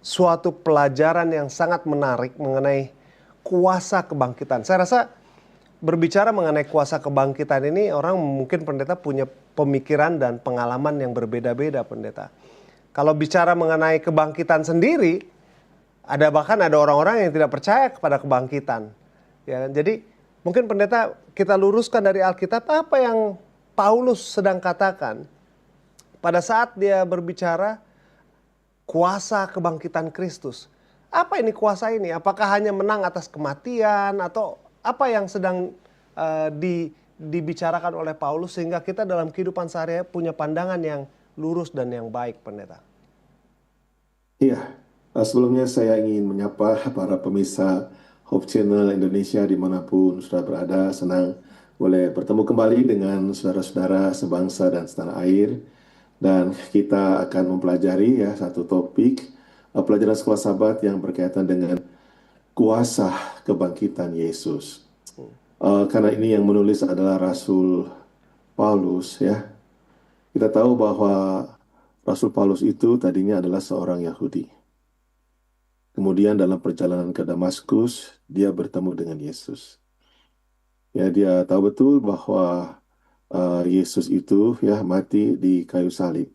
suatu pelajaran yang sangat menarik mengenai kuasa kebangkitan. Saya rasa berbicara mengenai kuasa kebangkitan ini orang mungkin pendeta punya pemikiran dan pengalaman yang berbeda-beda pendeta. Kalau bicara mengenai kebangkitan sendiri, bahkan ada orang-orang yang tidak percaya kepada kebangkitan. Ya, jadi mungkin pendeta kita luruskan dari Alkitab apa yang Paulus sedang katakan pada saat dia berbicara kuasa kebangkitan Kristus. Apa ini kuasa ini? Apakah hanya menang atas kematian atau apa yang sedang dibicarakan oleh Paulus sehingga kita dalam kehidupan sehari-hari punya pandangan yang lurus dan yang baik, pendeta? Iya, sebelumnya saya ingin menyapa para pemirsa Hope Channel Indonesia dimanapun sudah berada. Senang boleh bertemu kembali dengan saudara-saudara sebangsa dan setanah air. Dan kita akan mempelajari ya satu topik pelajaran sekolah sahabat yang berkaitan dengan kuasa kebangkitan Yesus. Karena ini yang menulis adalah Rasul Paulus ya. Kita tahu bahwa Rasul Paulus itu tadinya adalah seorang Yahudi. Kemudian dalam perjalanan ke Damaskus, dia bertemu dengan Yesus. Ya, dia tahu betul bahwa Yesus itu ya mati di kayu salib.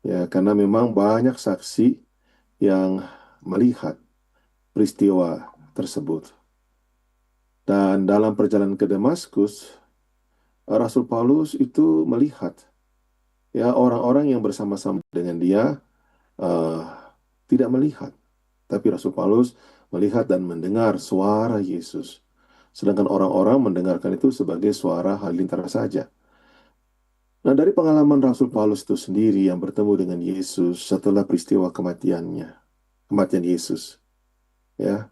Ya, karena memang banyak saksi yang melihat peristiwa tersebut. Dan dalam perjalanan ke Damaskus, Rasul Paulus itu melihat ya orang-orang yang bersama-sama dengan dia uh, tidak melihat, tapi Rasul Paulus melihat dan mendengar suara Yesus. Sedangkan orang-orang mendengarkan itu sebagai suara halilintar saja. Nah, dari pengalaman Rasul Paulus itu sendiri yang bertemu dengan Yesus setelah peristiwa kematiannya, kematian Yesus, ya,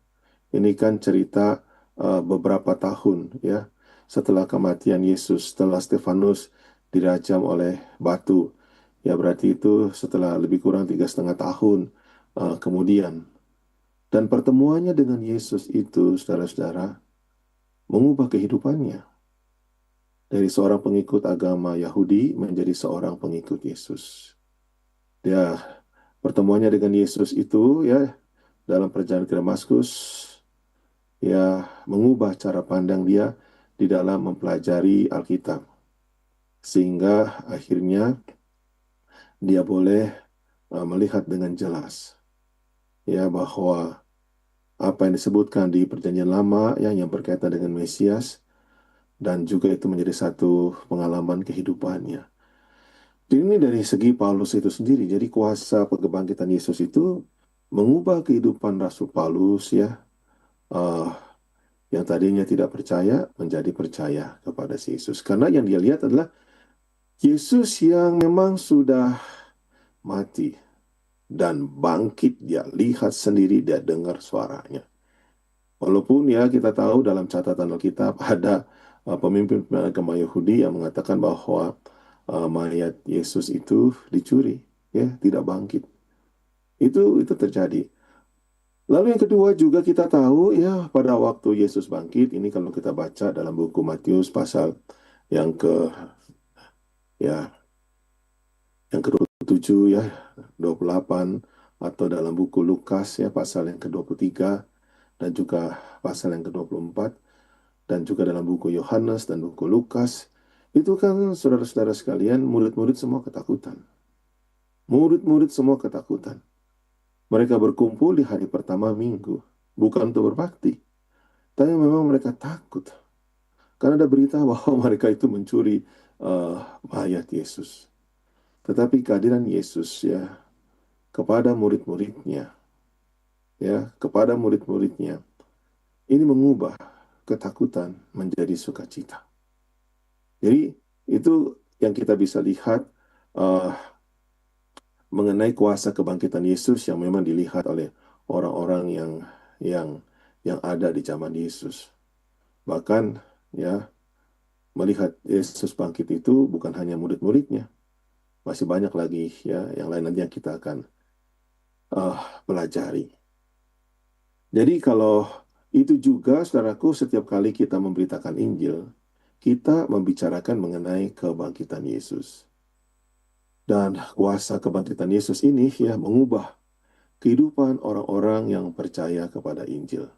ini kan cerita beberapa tahun, ya, setelah kematian Yesus, setelah Stefanus dirajam oleh batu, ya berarti itu setelah lebih kurang 3,5 tahun kemudian. Dan pertemuannya dengan Yesus itu, saudara-saudara, mengubah kehidupannya. Dari seorang pengikut agama Yahudi menjadi seorang pengikut Yesus. Dia pertemuannya dengan Yesus itu ya dalam perjalanan ke Damaskus ya mengubah cara pandang dia di dalam mempelajari Alkitab. Sehingga akhirnya dia boleh melihat dengan jelas ya bahwa apa yang disebutkan di Perjanjian Lama ya yang berkaitan dengan Mesias dan juga itu menjadi satu pengalaman kehidupannya. Jadi ini dari segi Paulus itu sendiri. Jadi kuasa kebangkitan Yesus itu mengubah kehidupan Rasul Paulus ya, uh, yang tadinya tidak percaya menjadi percaya kepada si Yesus. Karena yang dia lihat adalah Yesus yang memang sudah mati dan bangkit. Dia lihat sendiri, dia dengar suaranya. Walaupun ya kita tahu dalam catatan Alkitab ada pemimpin agama Yahudi yang mengatakan bahwa mayat Yesus itu dicuri, ya tidak bangkit. Itu terjadi. Lalu yang kedua juga kita tahu ya pada waktu Yesus bangkit ini kalau kita baca dalam buku Matius pasal yang ke ya yang ke-27 ya 28 atau dalam buku Lukas ya pasal yang ke-23 dan juga pasal yang ke-24 dan juga dalam buku Yohanes dan buku Lukas itu kan saudara-saudara sekalian murid-murid semua ketakutan. Murid-murid semua ketakutan. Mereka berkumpul di hari pertama minggu bukan untuk berbakti, tapi memang mereka takut karena ada berita bahwa mereka itu mencuri mayat Yesus. Tetapi kehadiran Yesus ya kepada murid-muridnya, ya kepada murid-muridnya, ini mengubah ketakutan menjadi sukacita. Jadi itu yang kita bisa lihat uh, mengenai kuasa kebangkitan Yesus yang memang dilihat oleh orang-orang yang yang ada di zaman Yesus. Bahkan ya melihat Yesus bangkit itu bukan hanya murid-muridnya, masih banyak lagi ya yang lain nanti yang kita akan pelajari. Jadi kalau itu juga, saudaraku, setiap kali kita memberitakan Injil, kita membicarakan mengenai kebangkitan Yesus. Dan kuasa kebangkitan Yesus ini ya mengubah kehidupan orang-orang yang percaya kepada Injil.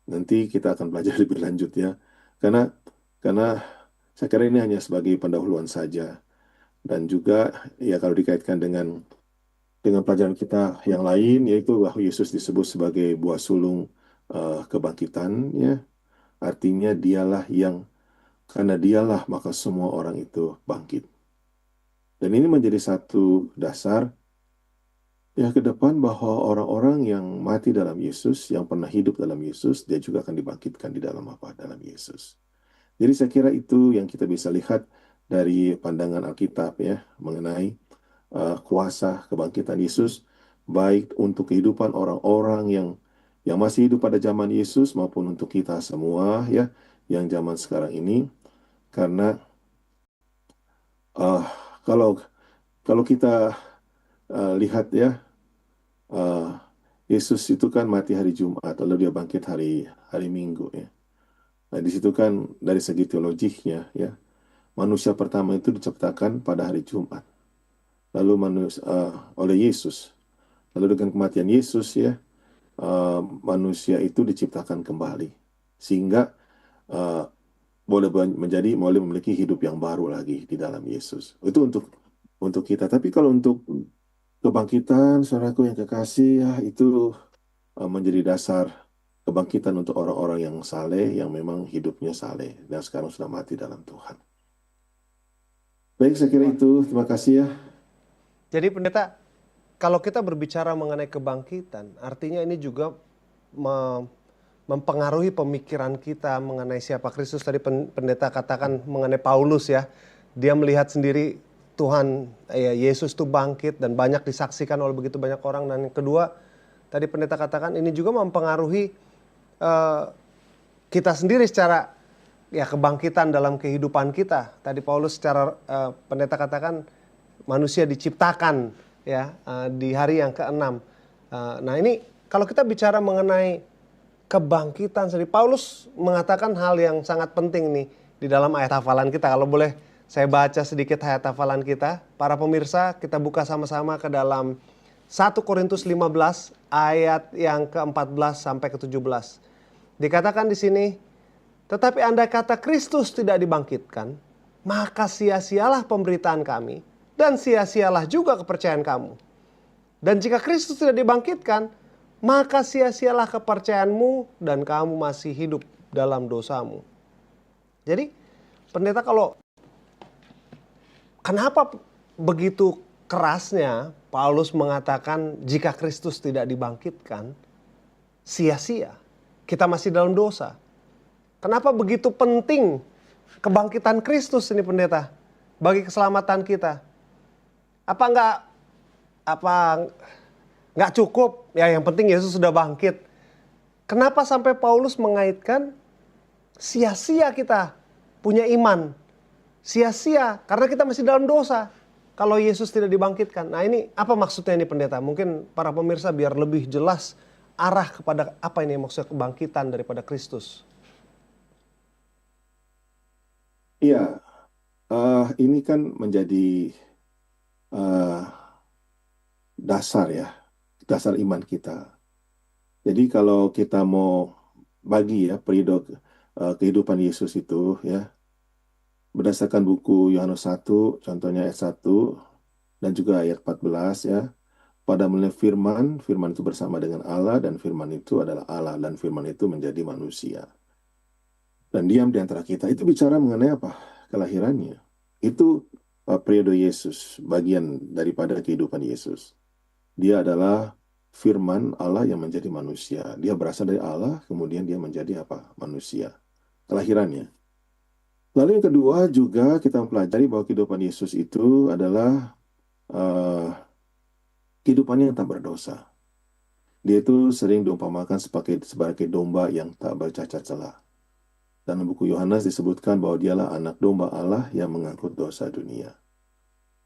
Nanti kita akan belajar lebih lanjut ya. Karena karena saya kira ini hanya sebagai pendahuluan saja. Dan juga ya kalau dikaitkan dengan pelajaran kita yang lain, yaitu bahwa Yesus disebut sebagai buah sulung kebangkitan ya. Artinya karena dialah maka semua orang itu bangkit. Dan ini menjadi satu dasar ya ke depan bahwa orang-orang yang mati dalam Yesus, yang pernah hidup dalam Yesus, dia juga akan dibangkitkan di dalam apa? Dalam Yesus. Jadi saya kira itu yang kita bisa lihat dari pandangan Alkitab ya mengenai kuasa kebangkitan Yesus, baik untuk kehidupan orang-orang yang masih hidup pada zaman Yesus maupun untuk kita semua ya yang zaman sekarang ini. Karena uh, kalau kalau kita lihat ya, uh, Yesus itu kan mati hari Jumat, lalu dia bangkit hari Minggu ya. Nah, di situ kan dari segi teologinya ya, manusia pertama itu diciptakan pada hari Jumat, lalu oleh Yesus. Lalu dengan kematian Yesus ya, manusia itu diciptakan kembali, sehingga uh, boleh memiliki hidup yang baru lagi di dalam Yesus. Itu untuk kita. Tapi kalau untuk kebangkitan, saudaraku yang kekasih, ya itu menjadi dasar kebangkitan untuk orang-orang yang saleh, yang memang hidupnya saleh dan sekarang sudah mati dalam Tuhan. Baik, saya kira itu. Terima kasih ya. Jadi pendeta, kalau kita berbicara mengenai kebangkitan, artinya ini juga mempengaruhi pemikiran kita mengenai siapa Kristus. Tadi pendeta katakan mengenai Paulus ya, dia melihat sendiri Tuhan Yesus itu bangkit dan banyak disaksikan oleh begitu banyak orang. Dan yang kedua, tadi pendeta katakan ini juga mempengaruhi kita sendiri secara ya kebangkitan dalam kehidupan kita. Tadi Paulus secara pendeta katakan manusia diciptakan ya di hari yang ke-6. Nah ini kalau kita bicara mengenai kebangkitan sendiri, Paulus mengatakan hal yang sangat penting nih di dalam ayat hafalan kita. Kalau boleh saya baca sedikit ayat hafalan kita. Para pemirsa, kita buka sama-sama ke dalam 1 Korintus 15 ayat yang ke-14 sampai ke-17. Dikatakan di sini, tetapi andai kata Kristus tidak dibangkitkan, maka sia-sialah pemberitaan kami dan sia-sialah juga kepercayaan kamu. Dan jika Kristus tidak dibangkitkan, maka sia-sialah kepercayaanmu dan kamu masih hidup dalam dosamu. Jadi, pendeta, kenapa begitu kerasnya Paulus mengatakan jika Kristus tidak dibangkitkan, sia-sia, kita masih dalam dosa. Kenapa begitu penting kebangkitan Kristus ini pendeta bagi keselamatan kita? Apa nggak cukup? Ya yang penting Yesus sudah bangkit. Kenapa sampai Paulus mengaitkan sia-sia kita punya iman? Sia-sia karena kita masih dalam dosa kalau Yesus tidak dibangkitkan. Nah ini apa maksudnya ini pendeta? Mungkin para pemirsa biar lebih jelas arah kepada apa ini maksudnya kebangkitan daripada Kristus. Iya, ini kan menjadi dasar ya, dasar iman kita. Jadi kalau kita mau bagi ya periode kehidupan Yesus itu ya, berdasarkan buku Yohanes 1, contohnya ayat 1 dan juga ayat 14 ya. Pada mulai firman itu bersama dengan Allah dan firman itu adalah Allah dan firman itu menjadi manusia. Dan diam di antara kita. Itu bicara mengenai apa? Kelahirannya. Itu periode Yesus, bagian daripada kehidupan Yesus. Dia adalah firman Allah yang menjadi manusia. Dia berasal dari Allah, kemudian dia menjadi apa? Manusia. Kelahirannya. Lalu yang kedua juga kita mempelajari bahwa kehidupan Yesus itu adalah kehidupannya yang tak berdosa. Dia itu sering diumpamakan sebagai domba yang tak bercacat celah. Dalam buku Yohanes disebutkan bahwa dialah anak domba Allah yang mengangkut dosa dunia.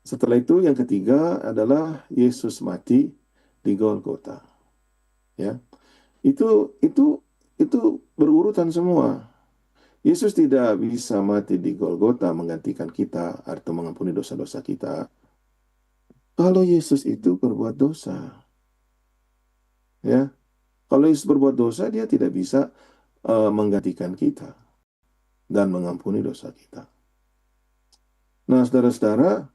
Setelah itu yang ketiga adalah Yesus mati di Golgota. Ya. Itu berurutan semua. Yesus tidak bisa mati di Golgota menggantikan kita atau mengampuni dosa-dosa kita. Kalau Yesus itu berbuat dosa. Ya, kalau Yesus berbuat dosa, dia tidak bisa menggantikan kita dan mengampuni dosa kita. Nah, saudara-saudara,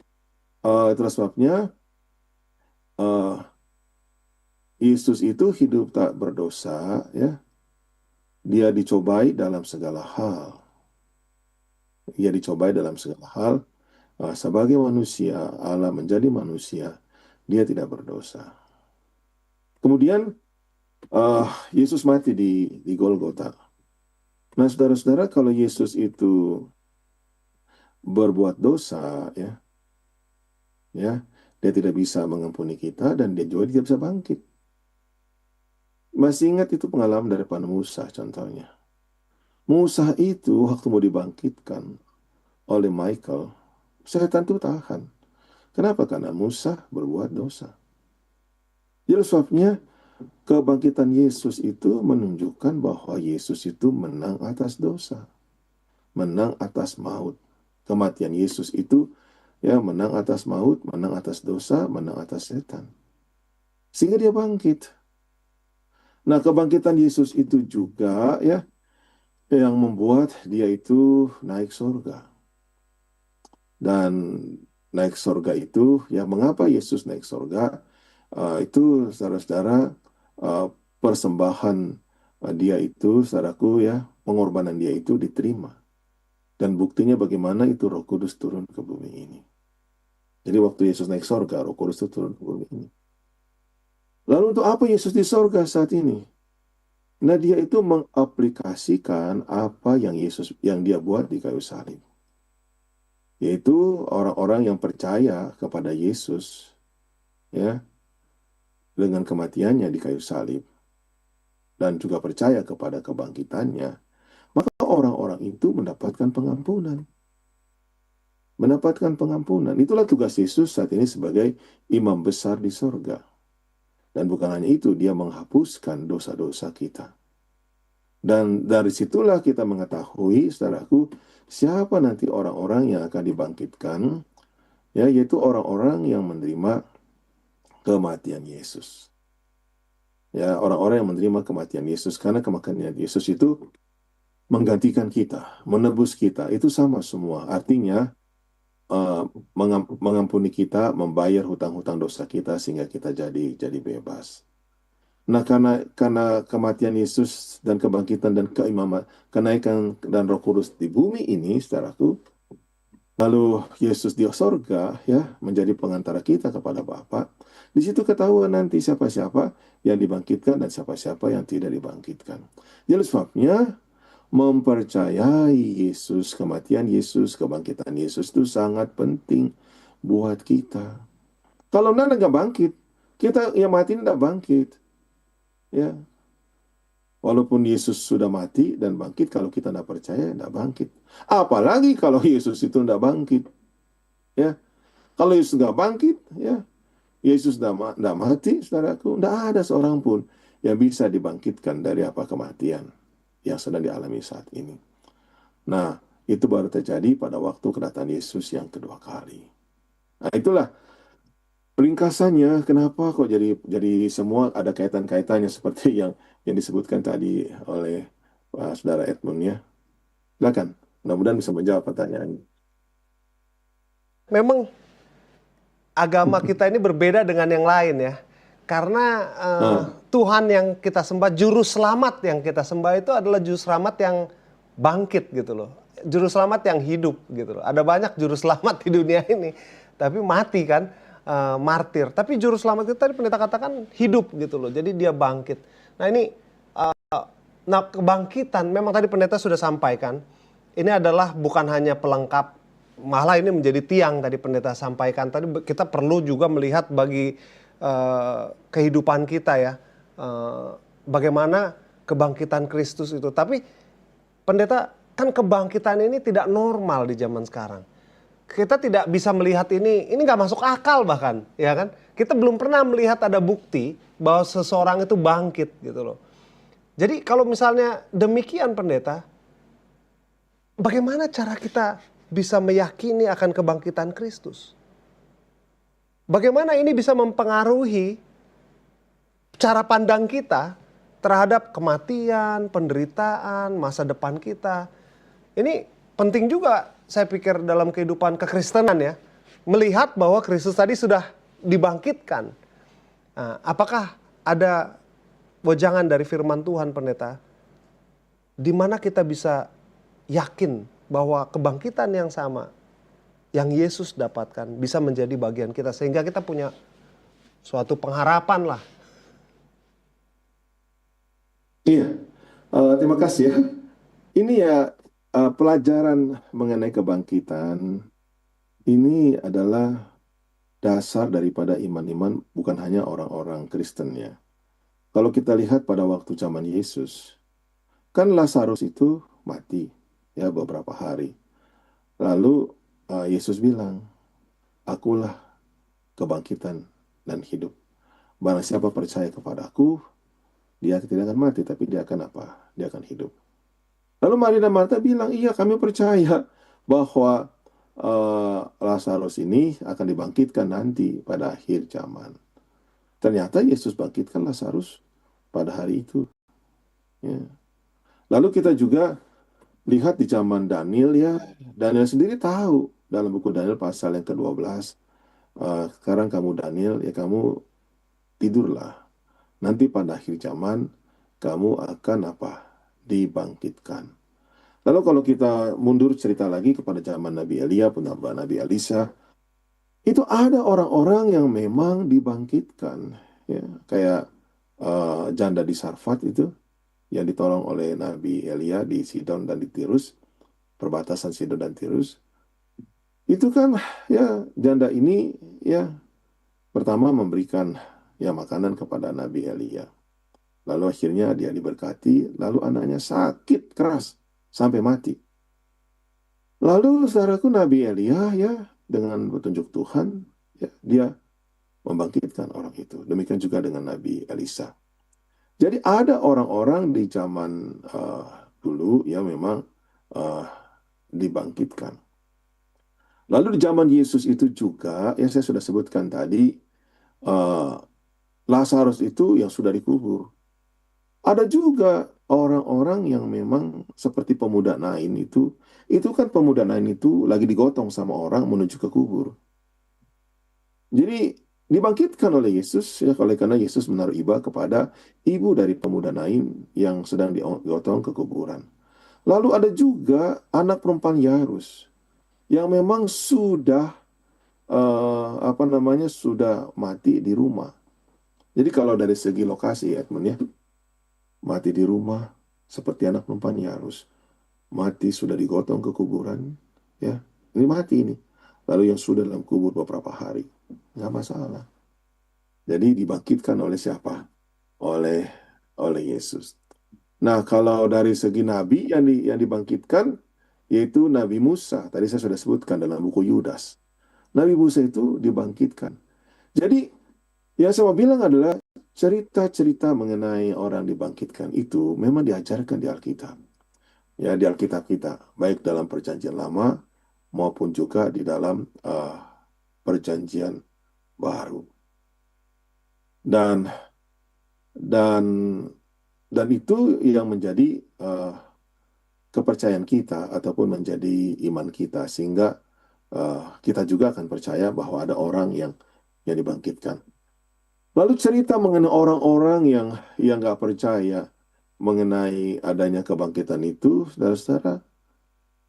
itulah sebabnya eh, Yesus itu hidup tak berdosa, ya. Dia dicobai dalam segala hal. Ia dicobai dalam segala hal. Sebagai manusia, Allah menjadi manusia, dia tidak berdosa. Kemudian Yesus mati di Golgota. Nah, saudara-saudara, kalau Yesus itu berbuat dosa, ya, dia tidak bisa mengampuni kita dan dia juga tidak bisa bangkit. Masih ingat itu pengalaman daripada Musa contohnya. Musa itu waktu mau dibangkitkan oleh Michael, setan itu tahan. Kenapa? Karena Musa berbuat dosa. Jadi sebabnya kebangkitan Yesus itu menunjukkan bahwa Yesus itu menang atas dosa, menang atas maut. Kematian Yesus itu menang atas maut, menang atas dosa, menang atas setan. Sehingga dia bangkit. Nah, kebangkitan Yesus itu juga yang membuat dia itu naik surga. Dan naik surga itu, mengapa Yesus naik surga? Itu saudara-saudara, persembahan dia itu, saudaraku, pengorbanan dia itu diterima. Dan buktinya bagaimana itu Roh Kudus turun ke bumi ini. Jadi waktu Yesus naik surga, Roh Kudus itu turun ke bumi ini. Lalu untuk apa Yesus di surga saat ini? Nah, dia itu mengaplikasikan apa yang dia buat di kayu salib. Yaitu orang-orang yang percaya kepada Yesus, dengan kematiannya di kayu salib dan juga percaya kepada kebangkitannya, maka orang-orang itu mendapatkan pengampunan. Mendapatkan pengampunan. Itulah tugas Yesus saat ini sebagai imam besar di sorga. Dan bukan hanya itu, dia menghapuskan dosa-dosa kita. Dan dari situlah kita mengetahui, saudaraku, siapa nanti orang-orang yang akan dibangkitkan, yaitu orang-orang yang menerima kematian Yesus. Ya, orang-orang yang menerima kematian Yesus, karena kematian Yesus itu menggantikan kita, menebus kita, itu sama semua. Artinya, mengampuni kita, membayar hutang-hutang dosa kita sehingga kita jadi bebas. Nah, karena kematian Yesus dan kebangkitan dan keimaman, kenaikan dan Roh Kudus di bumi ini, saudaraku, lalu Yesus di sorga, menjadi pengantara kita kepada Bapa. Di situ ketahuan nanti siapa-siapa yang dibangkitkan dan siapa-siapa yang tidak dibangkitkan. Jadi sebabnya mempercayai Yesus, kematian Yesus, kebangkitan Yesus itu sangat penting buat kita. Kalau Anda nggak bangkit, kita yang mati tidak bangkit. Ya, walaupun Yesus sudah mati dan bangkit, kalau kita tidak percaya, tidak bangkit. Apalagi kalau Yesus itu tidak bangkit. Ya, kalau Yesus nggak bangkit, Yesus tidak mati, saudaraku, tidak ada seorang pun yang bisa dibangkitkan dari kematian yang sedang dialami saat ini. Nah, itu baru terjadi pada waktu kedatangan Yesus yang kedua kali. Nah, itulah ringkasannya kenapa kok jadi semua ada kaitan-kaitannya seperti yang disebutkan tadi oleh Saudara Edmund, ya. Silakan, mudah-mudahan bisa menjawab pertanyaan. Memang agama kita ini berbeda dengan yang lain ya. Karena Tuhan yang kita sembah, juru selamat yang kita sembah itu adalah juru selamat yang bangkit gitu loh. Juru selamat yang hidup gitu loh. Ada banyak juru selamat di dunia ini, tapi mati kan, martir. Tapi juru selamat itu tadi pendeta katakan hidup gitu loh. Jadi dia bangkit. Nah ini, kebangkitan memang tadi pendeta sudah sampaikan. Ini adalah bukan hanya pelengkap, malah ini menjadi tiang tadi pendeta sampaikan. Tadi kita perlu juga melihat bagi kehidupan kita ya, bagaimana kebangkitan Kristus itu. Tapi pendeta, kan kebangkitan ini tidak normal di zaman sekarang. Kita tidak bisa melihat ini nggak masuk akal bahkan, ya kan? Kita belum pernah melihat ada bukti bahwa seseorang itu bangkit gitu loh. Jadi kalau misalnya demikian pendeta, bagaimana cara kita bisa meyakini akan kebangkitan Kristus? Bagaimana ini bisa mempengaruhi cara pandang kita terhadap kematian, penderitaan, masa depan kita. Ini penting juga saya pikir dalam kehidupan kekristenan ya. Melihat bahwa Kristus tadi sudah dibangkitkan. Nah, apakah ada wejangan dari firman Tuhan, pendeta, di mana kita bisa yakin bahwa kebangkitan yang sama yang Yesus dapatkan bisa menjadi bagian kita, sehingga kita punya suatu pengharapan lah. Iya, terima kasih ya. Ini ya pelajaran mengenai kebangkitan ini adalah dasar daripada iman-iman bukan hanya orang-orang Kristen ya. Kalau kita lihat pada waktu zaman Yesus, kan Lazarus itu mati ya beberapa hari. Lalu Yesus bilang, "Akulah kebangkitan dan hidup. Barang siapa percaya kepadaku, dia tidak akan mati, tapi dia akan apa? Dia akan hidup." Lalu Maria dan Marta bilang, "Iya, kami percaya bahwa Lazarus ini akan dibangkitkan nanti pada akhir zaman." Ternyata Yesus bangkitkan Lazarus pada hari itu. Ya. Lalu kita juga lihat di zaman Daniel ya, Daniel sendiri tahu dalam buku Daniel pasal yang ke-12, sekarang kamu Daniel, ya kamu tidurlah. Nanti pada akhir zaman kamu akan apa? Dibangkitkan. Lalu kalau kita mundur cerita lagi kepada zaman Nabi Elia, penambah Nabi Elisa, itu ada orang-orang yang memang dibangkitkan. Ya, kayak janda di Sarfat itu, yang ditolong oleh Nabi Elia di Sidon dan di Tirus, perbatasan Sidon dan Tirus. Itu kan ya janda ini ya pertama memberikan ya makanan kepada Nabi Elia. Lalu akhirnya dia diberkati, lalu anaknya sakit keras sampai mati. Lalu saudaraku Nabi Elia ya dengan petunjuk Tuhan ya, dia membangkitkan orang itu. Demikian juga dengan Nabi Elisa. Jadi ada orang-orang di zaman dulu yang memang dibangkitkan. Lalu di zaman Yesus itu juga yang saya sudah sebutkan tadi, Lazarus itu yang sudah dikubur. Ada juga orang-orang yang memang seperti pemuda Nain itu kan pemuda Nain itu lagi digotong sama orang menuju ke kubur. Jadi dibangkitkan oleh Yesus ya, oleh karena Yesus menaruh iba kepada ibu dari pemuda Nain yang sedang digotong ke kuburan. Lalu ada juga anak perempuan Yairus yang memang sudah sudah mati di rumah. Jadi kalau dari segi lokasi Edmund ya, mati di rumah seperti anak perempuan Yairus, mati sudah digotong ke kuburan, ya ini mati ini. Lalu yang sudah dalam kubur beberapa hari, nggak masalah. Jadi dibangkitkan oleh siapa? Oleh Yesus. Nah kalau dari segi nabi yang dibangkitkan, yaitu Nabi Musa. Tadi saya sudah sebutkan dalam buku Yudas. Nabi Musa itu dibangkitkan. Jadi yang saya mau bilang adalah cerita-cerita mengenai orang dibangkitkan itu memang diajarkan di Alkitab. Ya, di Alkitab kita, baik dalam Perjanjian Lama maupun juga di dalam Perjanjian Baru. Dan itu yang menjadi kepercayaan kita ataupun menjadi iman kita, sehingga kita juga akan percaya bahwa ada orang yang dibangkitkan. Lalu cerita mengenai orang-orang yang nggak percaya mengenai adanya kebangkitan itu, saudara-saudara,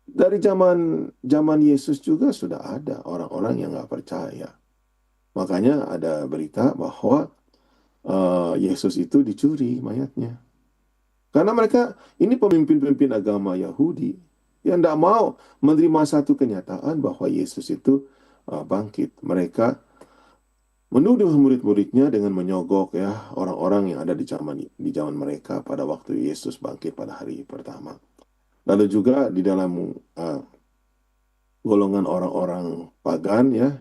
dari zaman Yesus juga sudah ada orang-orang yang nggak percaya. Makanya ada berita bahwa Yesus itu dicuri mayatnya. Karena mereka ini pemimpin-pemimpin agama Yahudi yang tidak mau menerima satu kenyataan bahwa Yesus itu bangkit. Mereka menuduh murid-muridnya dengan menyogok ya orang-orang yang ada di zaman mereka pada waktu Yesus bangkit pada hari pertama. Lalu juga di dalam golongan orang-orang pagan ya,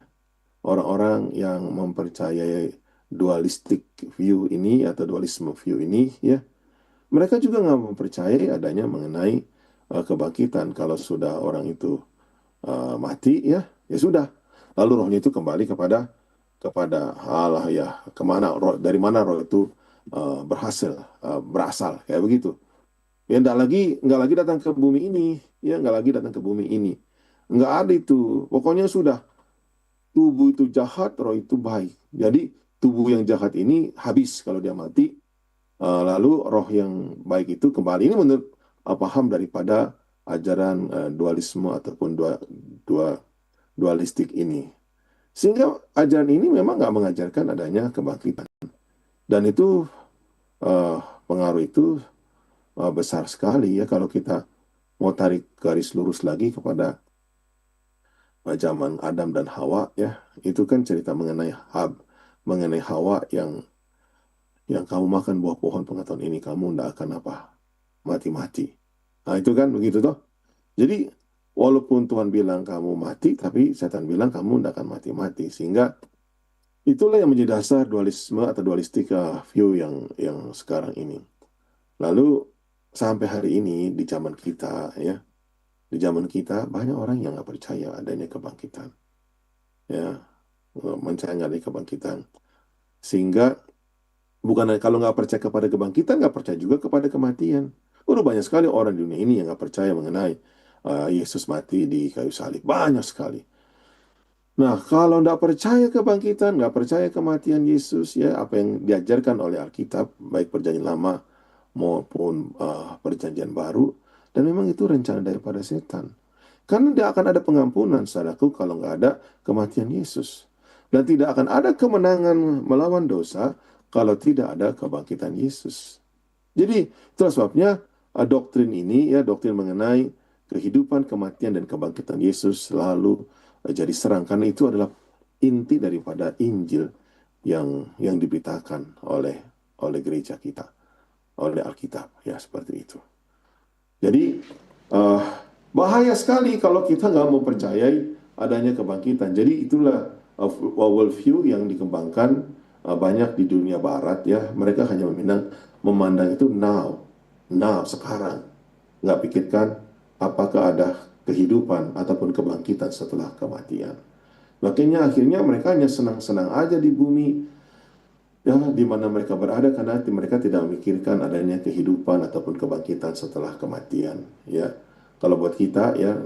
orang-orang yang mempercayai dualistic view ini atau dualisme view ini ya, mereka juga nggak mempercayai adanya mengenai kebangkitan. Kalau sudah orang itu mati ya sudah, lalu rohnya itu kembali kepada Allah ya, dari mana roh itu berasal kayak begitu. Ya nggak lagi datang ke bumi ini, ya nggak lagi datang ke bumi ini. Nggak ada itu. Pokoknya sudah tubuh itu jahat, roh itu baik. Jadi tubuh yang jahat ini habis kalau dia mati. Lalu roh yang baik itu kembali. Ini menurut paham daripada ajaran dualisme ataupun dua, dualistik ini. Sehingga ajaran ini memang nggak mengajarkan adanya kebangkitan. Dan itu eh, pengaruh itu besar sekali ya kalau kita mau tarik garis lurus lagi kepada zaman Adam dan Hawa ya. Itu kan cerita mengenai Hawa yang kamu makan buah pohon pengetahuan ini kamu tidak akan apa mati-mati. Nah itu kan begitu toh. Jadi walaupun Tuhan bilang kamu mati, tapi setan bilang kamu tidak akan mati-mati. Sehingga itulah yang menjadi dasar dualisme atau dualistik view yang sekarang ini. Lalu sampai hari ini di zaman kita ya, di zaman kita banyak orang yang nggak percaya adanya kebangkitan, ya, mencari adanya kebangkitan. Sehingga bukan kalau nggak percaya kepada kebangkitan, nggak percaya juga kepada kematian. Udah banyak sekali orang di dunia ini yang nggak percaya mengenai Yesus mati di kayu salib. Banyak sekali. Nah, kalau nggak percaya kebangkitan, nggak percaya kematian Yesus, ya apa yang diajarkan oleh Alkitab, baik Perjanjian Lama maupun Perjanjian Baru, dan memang itu rencana daripada setan. Karena tidak akan ada pengampunan, saudaraku, kalau nggak ada kematian Yesus. Dan tidak akan ada kemenangan melawan dosa kalau tidak ada kebangkitan Yesus. Jadi, itulah sebabnya doktrin ini, ya doktrin mengenai kehidupan, kematian, dan kebangkitan Yesus selalu jadi serang. Karena itu adalah inti daripada Injil yang diberitakan oleh gereja kita, oleh Alkitab. Ya, seperti itu. Jadi, eh, bahaya sekali kalau kita nggak mempercayai adanya kebangkitan. Jadi itulah worldview yang dikembangkan banyak di dunia barat ya. Mereka hanya memandang itu now, sekarang. Nggak pikirkan apakah ada kehidupan ataupun kebangkitan setelah kematian. Makanya akhirnya mereka hanya senang-senang aja di bumi, ya, di mana mereka berada karena mereka tidak memikirkan adanya kehidupan ataupun kebangkitan setelah kematian. Ya, kalau buat kita ya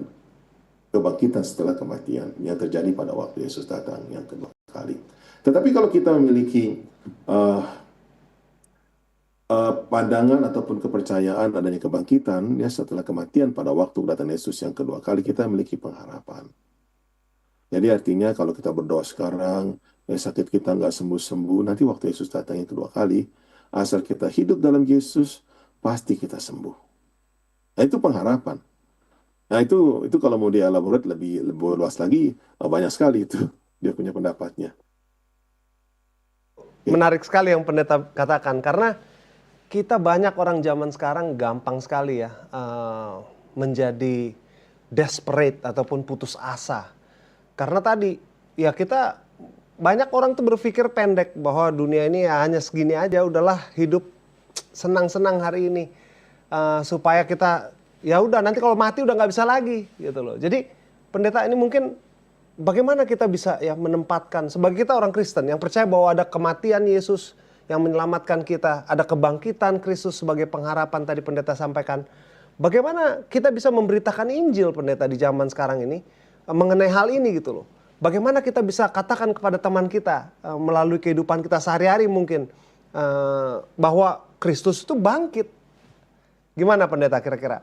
kebangkitan setelah kematian yang terjadi pada waktu Yesus datang yang kedua kali. Tetapi kalau kita memiliki uh, pandangan ataupun kepercayaan adanya kebangkitan ya setelah kematian pada waktu datang Yesus yang kedua kali, kita memiliki pengharapan. Jadi artinya kalau kita berdoa sekarang, ya sakit kita nggak sembuh-sembuh, nanti waktu Yesus datang yang kedua kali, asal kita hidup dalam Yesus, pasti kita sembuh. Nah itu pengharapan. Nah itu kalau mau dielaborate lebih luas lagi, banyak sekali itu dia punya pendapatnya. Menarik sekali yang pendeta katakan, karena kita banyak orang zaman sekarang gampang sekali ya menjadi desperate ataupun putus asa. Karena tadi ya kita banyak orang tuh berpikir pendek bahwa dunia ini ya hanya segini aja, udahlah hidup senang-senang hari ini. Supaya kita ya udah nanti kalau mati udah nggak bisa lagi gitu loh. Jadi pendeta ini mungkin bagaimana kita bisa ya menempatkan sebagai kita orang Kristen yang percaya bahwa ada kematian Yesus yang menyelamatkan kita, ada kebangkitan Kristus sebagai pengharapan tadi pendeta sampaikan. Bagaimana kita bisa memberitakan Injil pendeta di zaman sekarang ini mengenai hal ini gitu loh. Bagaimana kita bisa katakan kepada teman kita melalui kehidupan kita sehari-hari mungkin bahwa Kristus itu bangkit. Gimana pendeta kira-kira?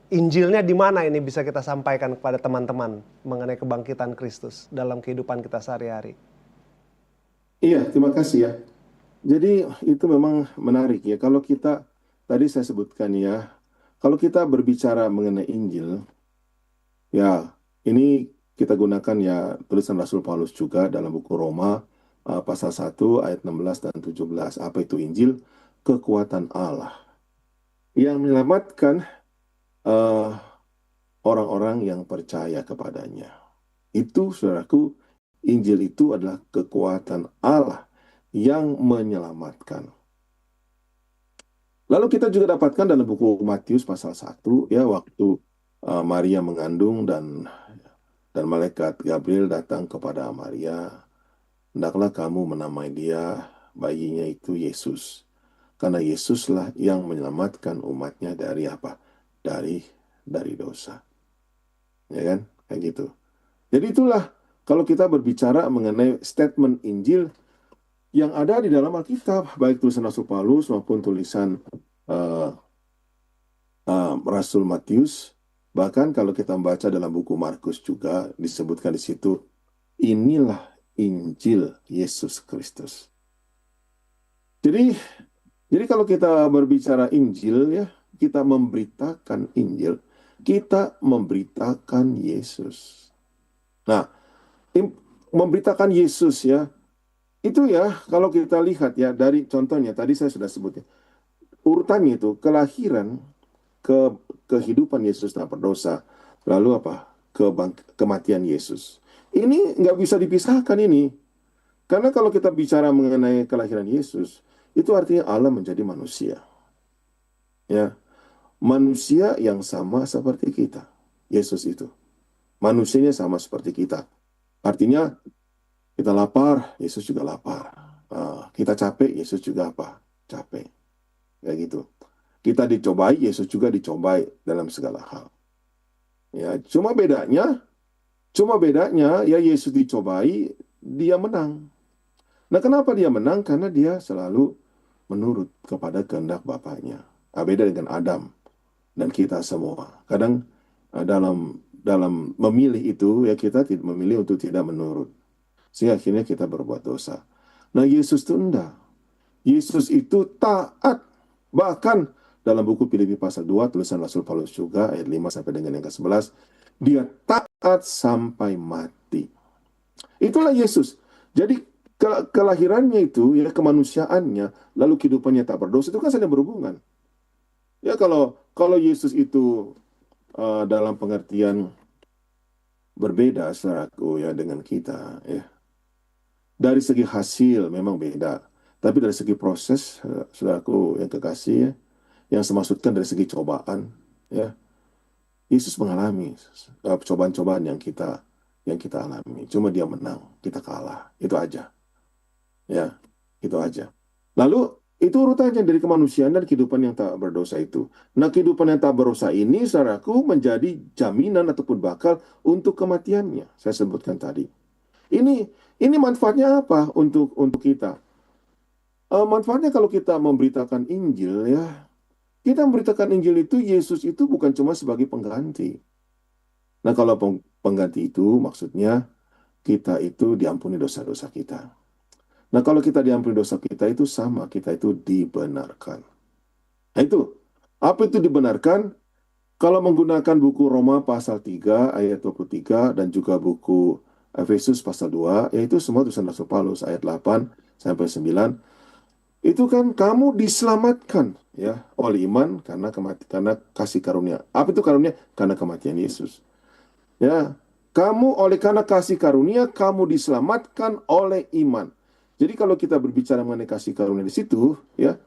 Injilnya di mana ini bisa kita sampaikan kepada teman-teman mengenai kebangkitan Kristus dalam kehidupan kita sehari-hari? Iya, terima kasih ya. Jadi itu memang menarik ya. Kalau kita, tadi saya sebutkan ya, kalau kita berbicara mengenai Injil, ya ini kita gunakan ya tulisan Rasul Paulus juga dalam buku Roma, pasal 1 ayat 16 dan 17. Apa itu Injil? Kekuatan Allah yang menyelamatkan orang-orang yang percaya kepadanya. Itu, saudaraku, Injil itu adalah kekuatan Allah yang menyelamatkan. Lalu kita juga dapatkan dalam buku Matius pasal 1, ya, waktu Maria mengandung dan malaikat Gabriel datang kepada Maria, hendaklah kamu menamai dia bayinya itu Yesus. Karena Yesuslah yang menyelamatkan umatnya dari apa? Dari dosa. Ya kan? Kayak gitu. Jadi itulah kalau kita berbicara mengenai statement Injil yang ada di dalam Alkitab, baik tulisan Rasul Paulus maupun tulisan uh, Rasul Matius, bahkan kalau kita membaca dalam buku Markus juga disebutkan di situ, inilah Injil Yesus Kristus. Jadi kalau kita berbicara Injil ya, kita memberitakan Injil, kita memberitakan Yesus. Nah, memberitakan Yesus ya, itu ya kalau kita lihat ya dari contohnya tadi saya sudah sebutnya. Urutannya itu kelahiran, ke kehidupan Yesus tanpa berdosa, lalu apa? Kematian Yesus. Ini nggak bisa dipisahkan ini. Karena kalau kita bicara mengenai kelahiran Yesus, itu artinya Allah menjadi manusia. Ya, manusia yang sama seperti kita. Yesus itu. Manusianya sama seperti kita. Artinya kita lapar, Yesus juga lapar. Kita capek, Yesus juga apa? Capek. Kayak gitu. Kita dicobai, Yesus juga dicobai dalam segala hal. Ya, cuma bedanya ya Yesus dicobai, dia menang. Nah, kenapa dia menang? Karena dia selalu menurut kepada kehendak Bapaknya. Beda dengan Adam dan kita semua. Kadang dalam dalam memilih itu ya kita tidak memilih untuk tidak menurut. Sehingga akhirnya kita berbuat dosa. Nah, Yesus itu enggak. Yesus itu taat. Bahkan dalam buku Filipi pasal 2 tulisan Rasul Paulus juga ayat 5 sampai dengan yang ke-11, dia taat sampai mati. Itulah Yesus. Jadi kelahirannya itu ya kemanusiaannya lalu kehidupannya tak berdosa itu kan saling berhubungan. Ya kalau Yesus itu dalam pengertian berbeda saudaraku ya dengan kita ya. Dari segi hasil memang beda, tapi dari segi proses saudaraku yang kekasih ya, yang saya maksudkan dari segi cobaan ya. Yesus mengalami cobaan-cobaan yang kita alami. Cuma dia menang, kita kalah. Itu aja. Ya, itu aja. Lalu itu urutannya dari kemanusiaan dan kehidupan yang tak berdosa itu. Nah, kehidupan yang tak berdosa ini, saudaraku, menjadi jaminan ataupun bakal untuk kematiannya. Saya sebutkan tadi. Ini manfaatnya apa untuk kita? Manfaatnya kalau kita memberitakan Injil ya, kita memberitakan Injil itu Yesus itu bukan cuma sebagai pengganti. Nah, kalau pengganti itu maksudnya kita itu diampuni dosa-dosa kita. Nah, kalau kita diampuni dosa kita itu sama, kita itu dibenarkan. Nah, itu. Apa itu dibenarkan? Kalau menggunakan buku Roma pasal 3 ayat 23 dan juga buku Efesus pasal 2, yaitu semua tulisan Rasul Paulus ayat 8 sampai 9, itu kan kamu diselamatkan ya oleh iman karena kasih karunia. Apa itu karunia? Karena kematian Yesus. Ya, karena kasih karunia kamu diselamatkan oleh iman. Jadi kalau kita berbicara mengenai kasih karunia di situ, ya,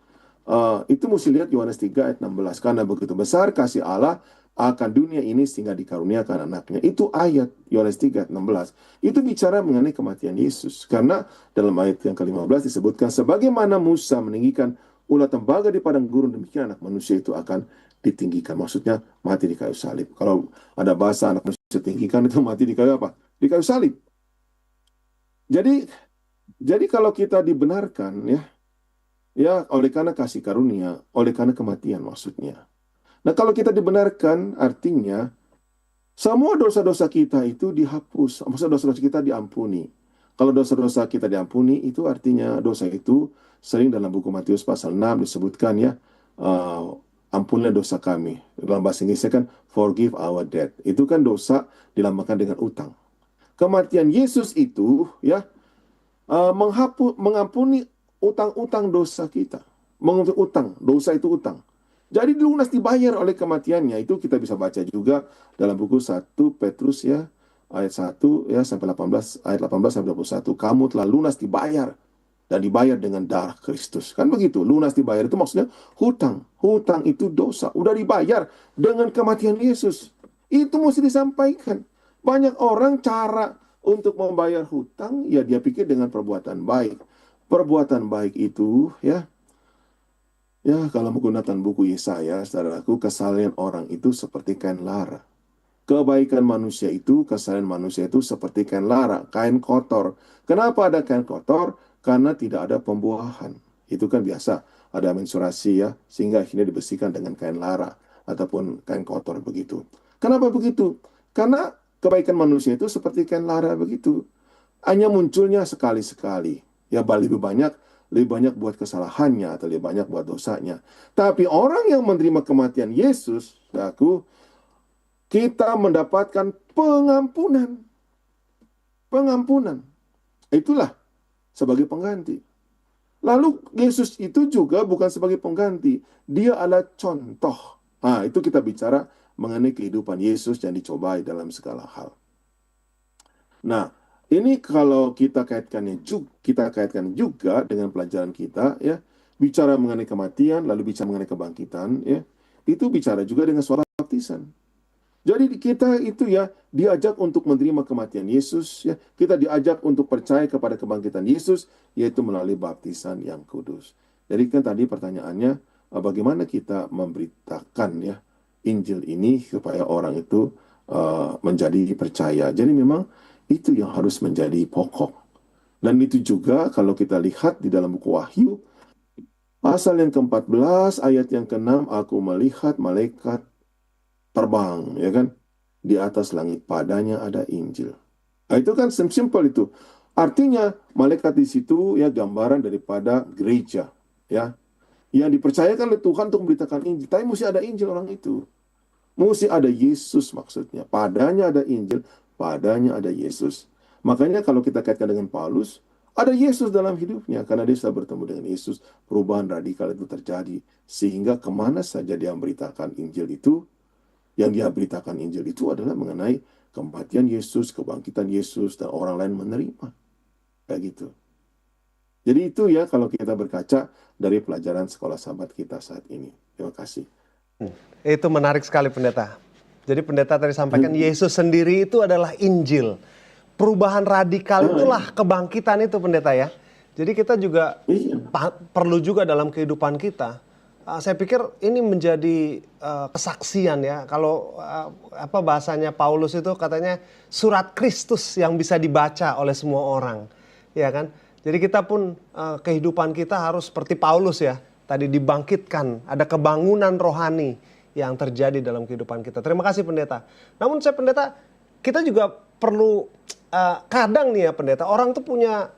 itu mesti lihat Yohanes 3 ayat 16. Karena begitu besar kasih Allah akan dunia ini sehingga dikaruniakan anaknya. Itu ayat Yohanes 3 ayat 16. Itu bicara mengenai kematian Yesus. Karena dalam ayat yang ke-15 disebutkan, sebagaimana Musa meninggikan ulat tembaga di padang gurun, demikian anak manusia itu akan ditinggikan. Maksudnya mati di kayu salib. Kalau ada bahasa anak manusia ditinggikan itu mati di kayu apa? Di kayu salib. Jadi kalau kita dibenarkan ya oleh karena kasih karunia, oleh karena kematian maksudnya. Nah, kalau kita dibenarkan artinya semua dosa-dosa kita itu dihapus, maksudnya dosa-dosa kita diampuni. Kalau dosa-dosa kita diampuni itu artinya dosa itu sering dalam buku Matius pasal 6 disebutkan ya, ampunilah dosa kami. Dalam bahasa Inggrisnya kan forgive our debt. Itu kan dosa dilambangkan dengan utang. Kematian Yesus itu ya mengampuni utang-utang dosa kita. Mengampuni utang, dosa itu utang. Jadi lunas dibayar oleh kematiannya. Itu kita bisa baca juga dalam buku 1 Petrus ya, ayat 1 ya sampai 18, ayat 18 sampai 21. Kamu telah lunas dibayar dan dibayar dengan darah Kristus. Kan begitu, lunas dibayar itu maksudnya hutang. Hutang itu dosa, udah dibayar dengan kematian Yesus. Itu mesti disampaikan. Banyak orang cara untuk membayar hutang, ya dia pikir dengan perbuatan baik. perbuatan baik itu, ya kalau menggunakan buku Yesaya, saudaraku, kesalahan orang itu seperti kain lara. Kebaikan manusia itu, kesalahan manusia itu seperti kain lara, kain kotor. Kenapa ada kain kotor? Karena tidak ada pembuahan. Itu kan biasa, ada menstruasi ya, sehingga akhirnya dibersihkan dengan kain lara ataupun kain kotor begitu. Kenapa begitu? Karena kebaikan manusia itu seperti kain lara begitu. Hanya munculnya sekali-sekali. Ya lebih banyak buat kesalahannya atau lebih banyak buat dosanya. Tapi orang yang menerima kematian Yesus, kita mendapatkan pengampunan. Pengampunan. Itulah sebagai pengganti. Lalu Yesus itu juga bukan sebagai pengganti. Dia adalah contoh. Nah, itu kita bicara mengenai kehidupan Yesus yang dicobai dalam segala hal. Nah, ini kalau kita kaitkan juga dengan pelajaran kita, ya, bicara mengenai kematian, lalu bicara mengenai kebangkitan, ya, itu bicara juga dengan soal baptisan. Jadi kita itu ya diajak untuk menerima kematian Yesus, ya. Kita diajak untuk percaya kepada kebangkitan Yesus, yaitu melalui baptisan yang kudus. Jadi kan tadi pertanyaannya, bagaimana kita memberitakan ya Injil ini supaya orang itu menjadi percaya. Jadi memang itu yang harus menjadi pokok. Dan itu juga kalau kita lihat di dalam buku Wahyu, pasal yang ke-14 ayat yang ke-6, aku melihat malaikat terbang, ya kan? Di atas langit, padanya ada Injil. Nah, itu kan simple itu. Artinya malaikat di situ ya gambaran daripada gereja, ya. Yang dipercayakan oleh Tuhan untuk memberitakan Injil. Tapi mesti ada Injil orang itu. Mesti ada Yesus maksudnya. Padanya ada Injil, padanya ada Yesus. Makanya kalau kita kaitkan dengan Paulus, ada Yesus dalam hidupnya. Karena dia sudah bertemu dengan Yesus, perubahan radikal itu terjadi. Sehingga kemana saja dia memberitakan Injil itu, yang dia beritakan Injil itu adalah mengenai kematian Yesus, kebangkitan Yesus, dan orang lain menerima. Kayak gitu. Jadi itu ya kalau kita berkaca dari pelajaran sekolah sahabat kita saat ini. Terima kasih. Itu menarik sekali pendeta. Jadi pendeta tadi sampaikan Yesus sendiri itu adalah Injil. Perubahan radikal itulah kebangkitan itu pendeta ya. Jadi kita juga perlu juga dalam kehidupan kita. Saya pikir ini menjadi kesaksian ya. Kalau apa bahasanya Paulus itu katanya surat Kristus yang bisa dibaca oleh semua orang, ya kan? Jadi kita pun kehidupan kita harus seperti Paulus ya. Tadi dibangkitkan, ada kebangunan rohani yang terjadi dalam kehidupan kita. Terima kasih pendeta. Namun saya pendeta, kita juga perlu kadang nih ya pendeta, orang tuh punya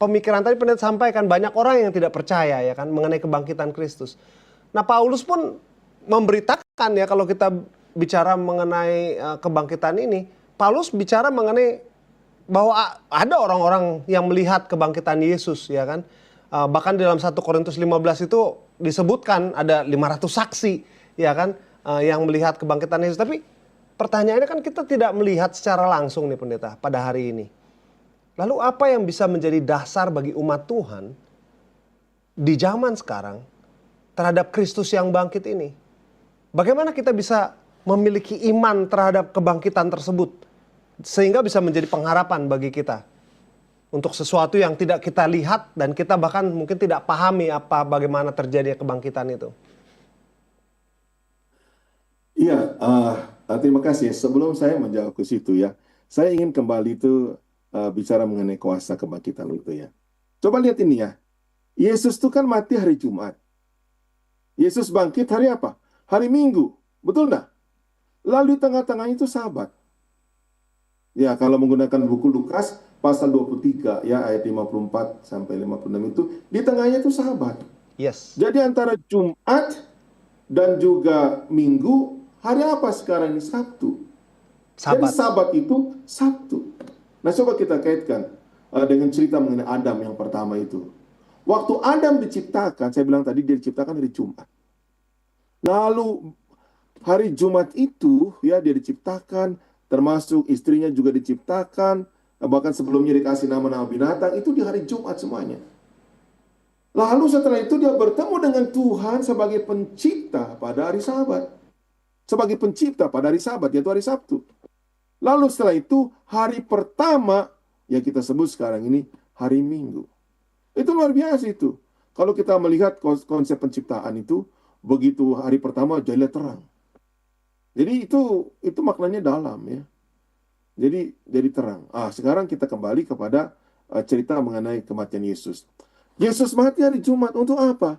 pemikiran tadi pendeta sampaikan banyak orang yang tidak percaya ya kan mengenai kebangkitan Kristus. Nah Paulus pun memberitakan ya kalau kita bicara mengenai kebangkitan ini, Paulus bicara mengenai bahwa ada orang-orang yang melihat kebangkitan Yesus ya kan. Bahkan dalam 1 Korintus 15 itu disebutkan ada 500 saksi ya kan yang melihat kebangkitan Yesus. Tapi pertanyaannya kan kita tidak melihat secara langsung nih pendeta pada hari ini. Lalu apa yang bisa menjadi dasar bagi umat Tuhan di zaman sekarang terhadap Kristus yang bangkit ini? Bagaimana kita bisa memiliki iman terhadap kebangkitan tersebut sehingga bisa menjadi pengharapan bagi kita untuk sesuatu yang tidak kita lihat dan kita bahkan mungkin tidak pahami bagaimana terjadi kebangkitan itu? Iya, terima kasih. Sebelum saya menjawab ke situ ya, saya ingin kembali itu bicara mengenai kuasa kebangkitan itu ya. Coba lihat ini ya. Yesus itu kan mati hari Jumat. Yesus bangkit hari apa? Hari Minggu. Betul enggak? Lalu di tengah-tengah itu Sabat. Ya, kalau menggunakan buku Lukas pasal 23 ya ayat 54 sampai 56 itu di tengahnya itu Sabat. Yes. Jadi antara Jumat dan juga Minggu, hari apa sekarang ini? Sabtu. Sabat. Jadi Sabat itu Sabtu. Nah, coba kita kaitkan dengan cerita mengenai Adam yang pertama itu. Waktu Adam diciptakan, saya bilang tadi dia diciptakan hari Jumat. Lalu hari Jumat itu ya dia diciptakan, termasuk istrinya juga diciptakan, bahkan sebelumnya dikasih nama-nama binatang, itu di hari Jumat semuanya. Lalu setelah itu dia bertemu dengan Tuhan sebagai pencipta pada hari Sabat. Sebagai pencipta pada hari Sabat, yaitu hari Sabtu. Lalu setelah itu hari pertama yang kita sebut sekarang ini hari Minggu. Itu luar biasa itu. Kalau kita melihat konsep penciptaan itu, begitu hari pertama jadilah terang. Jadi itu maknanya dalam ya. Jadi terang. Sekarang kita kembali kepada cerita mengenai kematian Yesus. Yesus mati hari Jumat untuk apa?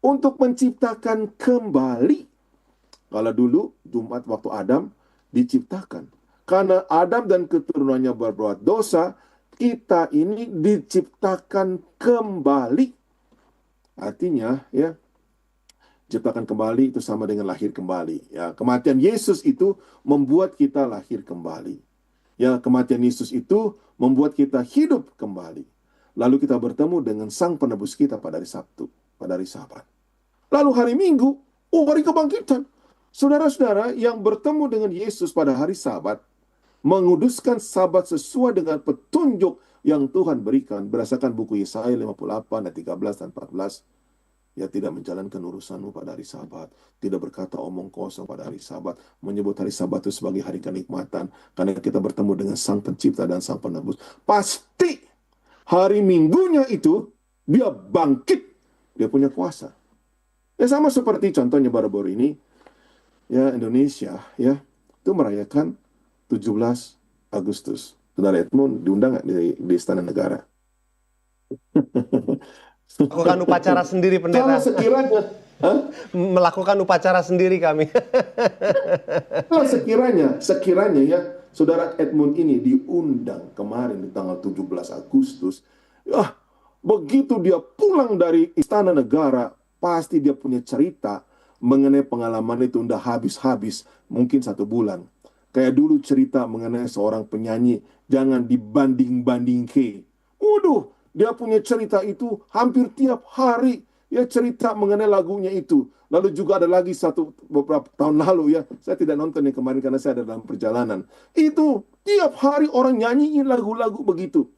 Untuk menciptakan kembali. Kalau dulu Jumat waktu Adam diciptakan. Karena Adam dan keturunannya berbuat dosa, kita ini diciptakan kembali. Artinya ya, ciptakan kembali itu sama dengan lahir kembali. Ya, kematian Yesus itu membuat kita lahir kembali. Ya, kematian Yesus itu membuat kita hidup kembali. Lalu kita bertemu dengan Sang Penebus kita pada hari Sabtu, pada hari Sabat. Lalu hari Minggu, hari kebangkitan. Saudara-saudara yang bertemu dengan Yesus pada hari Sabat, menguduskan Sabat sesuai dengan petunjuk yang Tuhan berikan berdasarkan buku Yesaya 58 ayat 13 dan 14. Ya, tidak menjalankan urusanmu pada hari Sabat, tidak berkata omong kosong pada hari Sabat, menyebut hari Sabat itu sebagai hari kenikmatan, karena kita bertemu dengan Sang Pencipta dan Sang Penebus. Pasti hari Minggunya itu dia bangkit, dia punya kuasa. Ya, sama seperti contohnya baru-baru ini, ya Indonesia ya itu merayakan 17 Agustus. Saudara Edmund diundang nggak di Istana Negara? Lakukan upacara sendiri, Kalau pendeta. sekiranya, Melakukan upacara sendiri kami. kalau sekiranya ya, Saudara Edmund ini diundang kemarin di tanggal 17 Agustus, begitu dia pulang dari Istana Negara, pasti dia punya cerita mengenai pengalaman itu udah habis-habis, mungkin 1 bulan. Kayak dulu cerita mengenai seorang penyanyi, jangan dibanding-bandingke. Waduh, dia punya cerita itu hampir tiap hari. Ya, cerita mengenai lagunya itu. Lalu juga ada lagi beberapa tahun lalu ya, saya tidak nonton yang kemarin karena saya ada dalam perjalanan. Itu tiap hari orang nyanyiin lagu-lagu begitu.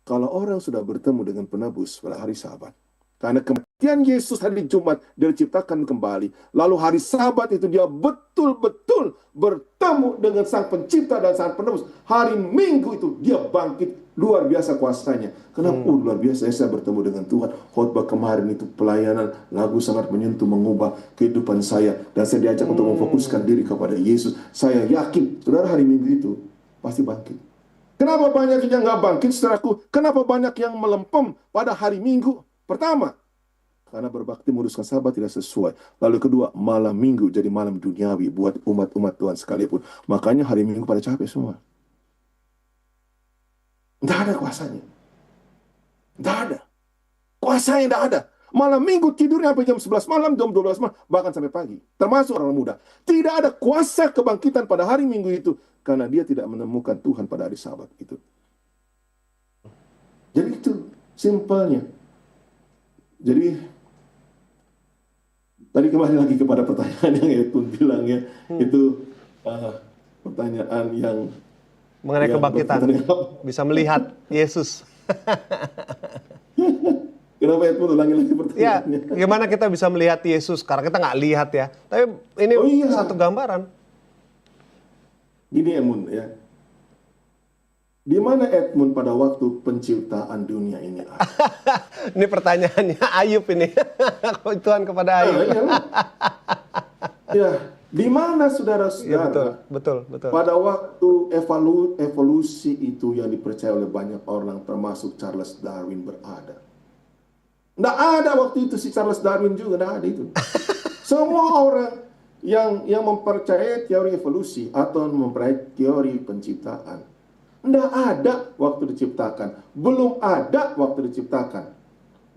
Kalau orang sudah bertemu dengan penebus pada hari Sabat, karena kematian Yesus hari Jumat dia diciptakan kembali. Lalu hari Sabat itu dia betul-betul bertemu dengan Sang Pencipta dan Sang Penebus. Hari Minggu itu dia bangkit, luar biasa kuasanya. Kenapa? Luar biasa saya bertemu dengan Tuhan. Khotbah kemarin itu pelayanan, lagu sangat menyentuh, mengubah kehidupan saya. Dan saya diajak untuk memfokuskan diri kepada Yesus. Saya yakin, saudara, hari Minggu itu pasti bangkit. Kenapa banyak yang nggak bangkit, saudaraku? Kenapa banyak yang melempem pada hari Minggu? Pertama, karena berbakti menguduskan Sabat tidak sesuai. Lalu kedua, malam Minggu jadi malam duniawi buat umat-umat Tuhan sekalipun. Makanya hari Minggu pada capek semua. Tidak ada kuasanya. Tidak ada. Kuasanya tidak ada. Malam Minggu tidurnya sampai jam 11 malam, jam 12 malam, bahkan sampai pagi. Termasuk orang muda. Tidak ada kuasa kebangkitan pada hari Minggu itu. Karena dia tidak menemukan Tuhan pada hari Sabat itu. Jadi itu simpelnya. Jadi tadi kembali lagi kepada pertanyaan yang Edmund bilang ya, itu pertanyaan yang Mengenai kebangkitan. Bisa melihat Yesus. Kenapa Edmund ulangi lagi Ya, pertanyaannya? gimana kita bisa melihat Yesus? Karena kita nggak lihat ya. Tapi ini satu gambaran. Gini Edmund ya. Di mana Edmund pada waktu penciptaan dunia ini ada? Ini pertanyaannya Ayub ini. Tuhan kepada Ayub. Ya, di mana Ya, saudara-saudara? betul. Pada waktu evolusi itu yang dipercaya oleh banyak orang, termasuk Charles Darwin berada. Nggak ada waktu itu si Charles Darwin juga, nggak ada itu. Semua orang yang mempercayai teori evolusi atau mempercayai teori penciptaan, nggak ada waktu diciptakan. Belum ada waktu diciptakan.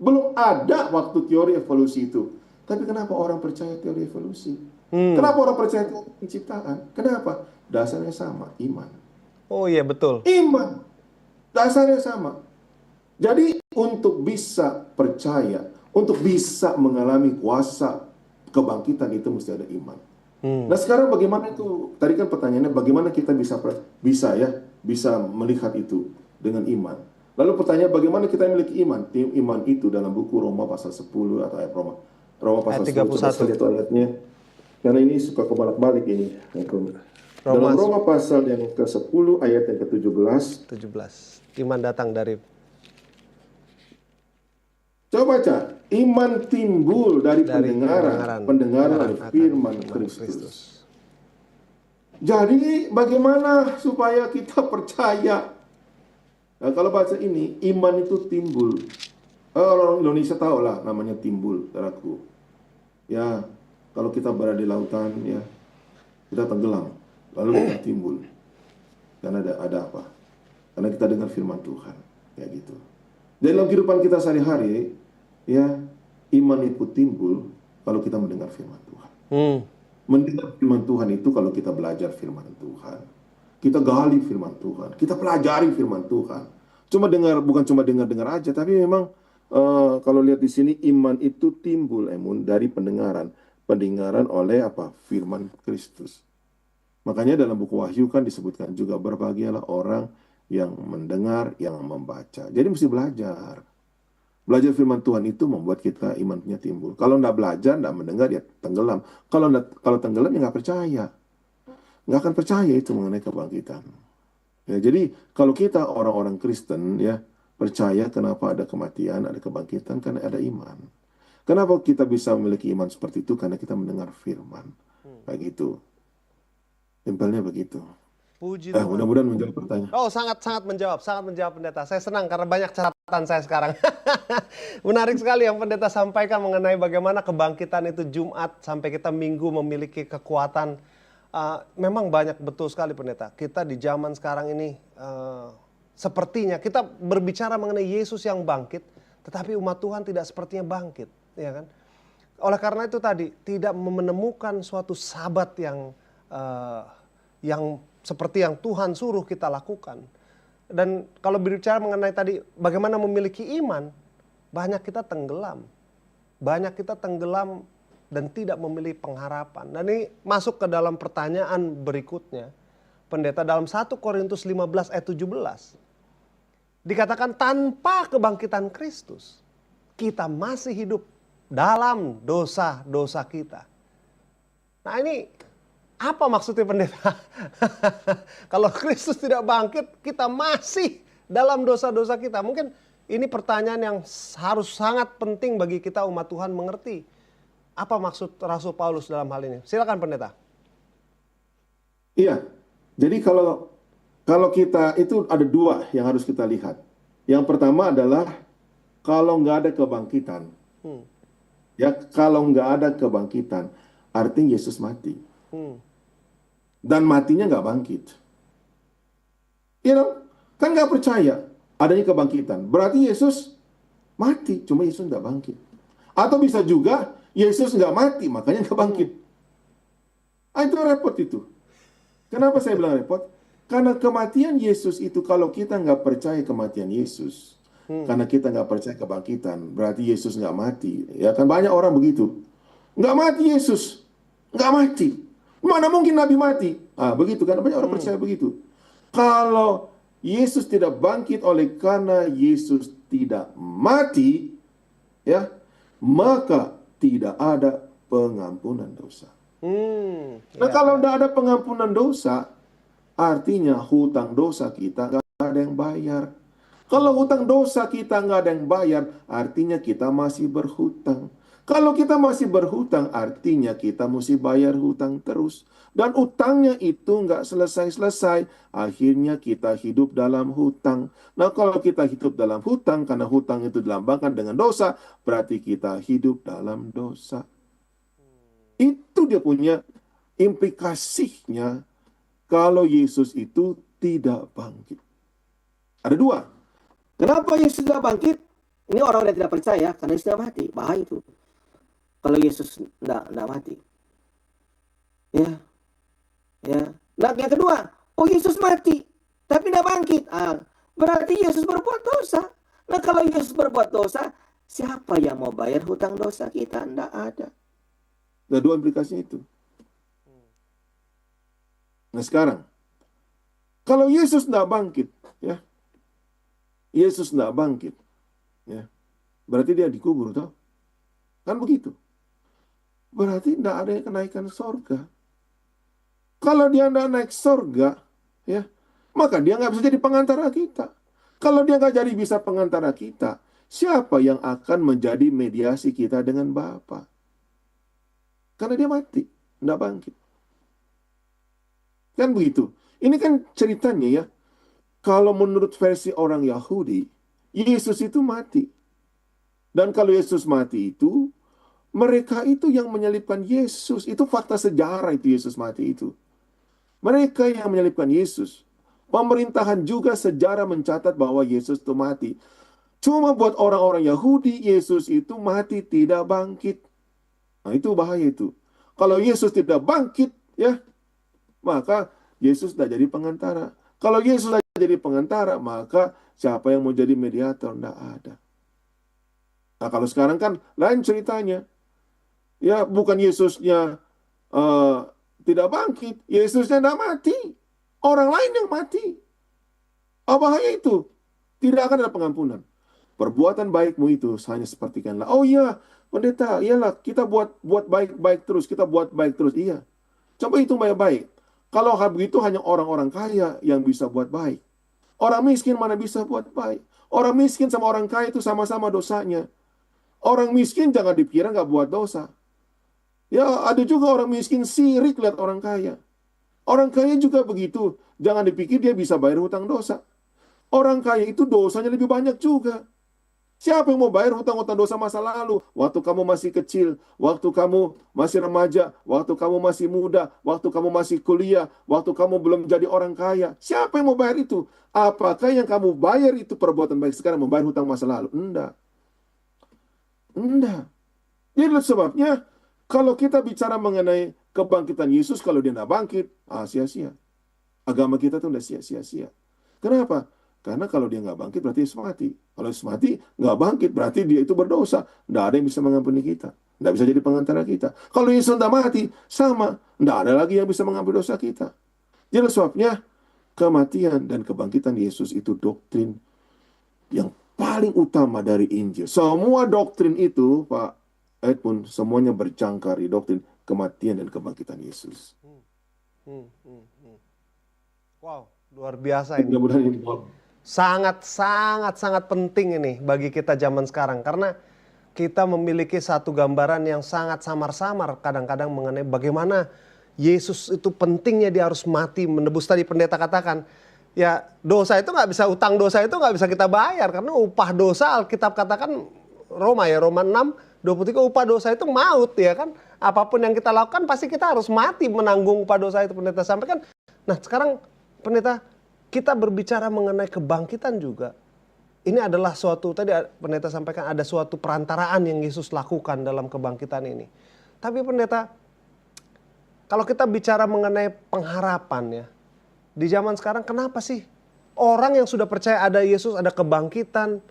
Belum ada waktu teori evolusi itu. Tapi kenapa orang percaya teori evolusi? Kenapa orang percaya teori penciptaan? Kenapa? Dasarnya sama, iman. Oh iya, betul. Iman. Dasarnya sama. Jadi untuk bisa percaya, untuk bisa mengalami kuasa kebangkitan itu mesti ada iman. Nah sekarang bagaimana itu? Tadi kan pertanyaannya bagaimana kita bisa melihat itu dengan iman. Lalu pertanyaan bagaimana kita memiliki iman? Iman itu dalam buku Roma pasal 10 atau ayat Roma pasal 10. Coba saya lihat ayatnya. Karena ini suka kebolak-balik ini. Dalam Roma pasal yang ke-10 ayat yang ke-17. 17. Iman datang dari Coba baca, iman timbul dari Dari pendengaran, pendengaran oleh akan firman firman Kristus. Jadi bagaimana supaya kita percaya? Nah, kalau baca ini, iman itu timbul. Orang Indonesia tahu lah namanya timbul, saudaraku. Ya, kalau kita berada di lautan, ya kita tenggelam, lalu kita timbul. Karena ada apa? Karena kita dengar firman Tuhan, kayak gitu. Dan dalam kehidupan kita sehari-hari, ya iman itu timbul kalau kita mendengar firman Tuhan. Mendengar firman Tuhan itu kalau kita belajar firman Tuhan. Kita gali firman Tuhan. Kita pelajari firman Tuhan. Bukan cuma dengar-dengar aja, tapi memang kalau lihat di sini iman itu timbul dari pendengaran. Pendengaran oleh apa? Firman Kristus. Makanya dalam buku Wahyu kan disebutkan juga berbahagialah orang yang mendengar, yang membaca. Jadi mesti belajar. Belajar firman Tuhan itu membuat kita imannya timbul. Kalau nggak belajar, nggak mendengar, ya tenggelam. Kalau tenggelam, ya nggak percaya. Nggak akan percaya itu mengenai kebangkitan. Ya, jadi kalau kita orang-orang Kristen, ya percaya kenapa ada kematian, ada kebangkitan, karena ada iman. Kenapa kita bisa memiliki iman seperti itu? Karena kita mendengar firman. Kayak gitu. Simpelnya begitu. Puji Tuhan. Mudah-mudahan menjawab pertanyaan. Oh, sangat menjawab pendeta. Saya senang karena banyak catatan saya sekarang. Menarik sekali yang pendeta sampaikan mengenai bagaimana kebangkitan itu Jumat sampai kita Minggu memiliki kekuatan. Memang banyak betul sekali pendeta. Kita di zaman sekarang ini sepertinya kita berbicara mengenai Yesus yang bangkit, tetapi umat Tuhan tidak sepertinya bangkit, ya kan? Oleh karena itu tadi tidak menemukan suatu sabat yang seperti yang Tuhan suruh kita lakukan. Dan kalau berbicara mengenai tadi bagaimana memiliki iman, banyak kita tenggelam. Banyak kita tenggelam dan tidak memiliki pengharapan. Dan ini masuk ke dalam pertanyaan berikutnya. Pendeta, dalam 1 Korintus 15 ayat 17. Dikatakan tanpa kebangkitan Kristus, kita masih hidup dalam dosa-dosa kita. Nah ini apa maksudnya pendeta? Kalau Kristus tidak bangkit, kita masih dalam dosa-dosa kita. Mungkin ini pertanyaan yang harus sangat penting bagi kita umat Tuhan mengerti. Apa maksud Rasul Paulus dalam hal ini? Silakan pendeta. Iya, jadi kalau kita itu ada dua yang harus kita lihat. Yang pertama adalah kalau nggak ada kebangkitan. Ya, kalau nggak ada kebangkitan, artinya Yesus mati. Dan matinya nggak bangkit. Kan nggak percaya adanya kebangkitan. Berarti Yesus mati, cuma Yesus nggak bangkit. Atau bisa juga Yesus nggak mati, makanya nggak bangkit. Itu repot itu. Kenapa saya bilang repot? Karena kematian Yesus itu, kalau kita nggak percaya kematian Yesus, karena kita nggak percaya kebangkitan, berarti Yesus nggak mati. Ya kan banyak orang begitu. Nggak mati Yesus. Nggak mati. Mana mungkin Nabi mati? Begitu kan, banyak orang percaya begitu. Kalau Yesus tidak bangkit oleh karena Yesus tidak mati, ya, maka tidak ada pengampunan dosa. Kalau tidak ada pengampunan dosa, artinya hutang dosa kita nggak ada yang bayar. Kalau hutang dosa kita nggak ada yang bayar, artinya kita masih berhutang. Kalau kita masih berhutang, artinya kita mesti bayar hutang terus. Dan utangnya itu nggak selesai-selesai. Akhirnya kita hidup dalam hutang. Nah, kalau kita hidup dalam hutang, karena hutang itu dilambangkan dengan dosa, berarti kita hidup dalam dosa. Itu dia punya implikasinya kalau Yesus itu tidak bangkit. Ada dua. Kenapa Yesus tidak bangkit? Ini orang yang tidak percaya karena Yesus tidak mati. Bahaya itu. Kalau Yesus tidak mati. Ya. Nah, yang kedua, Yesus mati tapi tidak bangkit. Berarti Yesus berbuat dosa. Nah, kalau Yesus berbuat dosa, siapa yang mau bayar hutang dosa kita? Tidak ada. Ada dua implikasinya itu. Nah, sekarang kalau Yesus tidak bangkit, ya. Yesus tidak bangkit, ya. Berarti dia dikubur, toh? Kan begitu. Berarti tidak ada yang kenaikan surga. Kalau dia tidak naik surga, ya, maka dia nggak bisa jadi pengantara kita. Kalau dia nggak jadi bisa pengantara kita, siapa yang akan menjadi mediasi kita dengan Bapa? Karena dia mati, tidak bangkit. Kan begitu. Ini kan ceritanya ya. Kalau menurut versi orang Yahudi, Yesus itu mati. Dan kalau Yesus mati itu, mereka itu yang menyalibkan Yesus. Itu fakta sejarah itu Yesus mati itu. Mereka yang menyalibkan Yesus. Pemerintahan juga sejarah mencatat bahwa Yesus itu mati. Cuma buat orang-orang Yahudi, Yesus itu mati tidak bangkit. Nah, itu bahaya itu. Kalau Yesus tidak bangkit, ya, maka Yesus tidak jadi pengantara. Kalau Yesus tidak jadi pengantara, maka siapa yang mau jadi mediator? Tidak ada. Nah, kalau sekarang kan lain ceritanya. Ya, bukan Yesusnya eh, tidak bangkit, Yesusnya tidak mati. Orang lain yang mati. Bahaya itu. Tidak akan ada pengampunan. Perbuatan baikmu itu hanya sepertikanlah. Oh iya, pendeta, iyalah kita buat baik-baik terus, kita buat baik terus. Iya. Coba hitung baik-baik. Kalau hal begitu hanya orang-orang kaya yang bisa buat baik. Orang miskin mana bisa buat baik. Orang miskin sama orang kaya itu sama-sama dosanya. Orang miskin jangan dikira nggak buat dosa. Ya, ada juga orang miskin sirik lihat orang kaya. Orang kaya juga begitu. Jangan dipikir dia bisa bayar hutang dosa. Orang kaya itu dosanya lebih banyak juga. Siapa yang mau bayar hutang-hutang dosa masa lalu? Waktu kamu masih kecil, waktu kamu masih remaja, waktu kamu masih muda, waktu kamu masih kuliah, waktu kamu belum jadi orang kaya. Siapa yang mau bayar itu? Apakah yang kamu bayar itu perbuatan baik sekarang membayar hutang masa lalu? Enggak. Enggak. Jadi itulah sebabnya kalau kita bicara mengenai kebangkitan Yesus, kalau dia tidak bangkit, sia-sia. Agama kita tuh udah sia-sia. Kenapa? Karena kalau dia nggak bangkit berarti Yesus mati. Kalau Yesus mati nggak bangkit berarti dia itu berdosa. Nggak ada yang bisa mengampuni kita. Nggak bisa jadi pengantara kita. Kalau Yesus nggak mati, sama. Nggak ada lagi yang bisa mengampuni dosa kita. Jadi sebabnya kematian dan kebangkitan Yesus itu doktrin yang paling utama dari Injil. Semua doktrin itu, Pak Edmund, semuanya berjangkar di doktrin kematian dan kebangkitan Yesus. Hmm, hmm, hmm. Wow, luar biasa ini. Mudah-mudahan ini Sangat penting ini bagi kita zaman sekarang. Karena kita memiliki satu gambaran yang sangat samar-samar kadang-kadang mengenai bagaimana Yesus itu pentingnya dia harus mati menebus. Tadi pendeta katakan, ya dosa itu nggak bisa, utang dosa itu nggak bisa kita bayar. Karena upah dosa Alkitab katakan Roma 6:23, upah dosa itu maut ya kan. Apapun yang kita lakukan pasti kita harus mati menanggung upah dosa itu, pendeta sampaikan. Nah sekarang pendeta, kita berbicara mengenai kebangkitan juga. Ini adalah suatu, tadi pendeta sampaikan ada suatu perantaraan yang Yesus lakukan dalam kebangkitan ini. Tapi pendeta, kalau kita bicara mengenai pengharapan ya, di zaman sekarang kenapa sih orang yang sudah percaya ada Yesus, ada kebangkitan,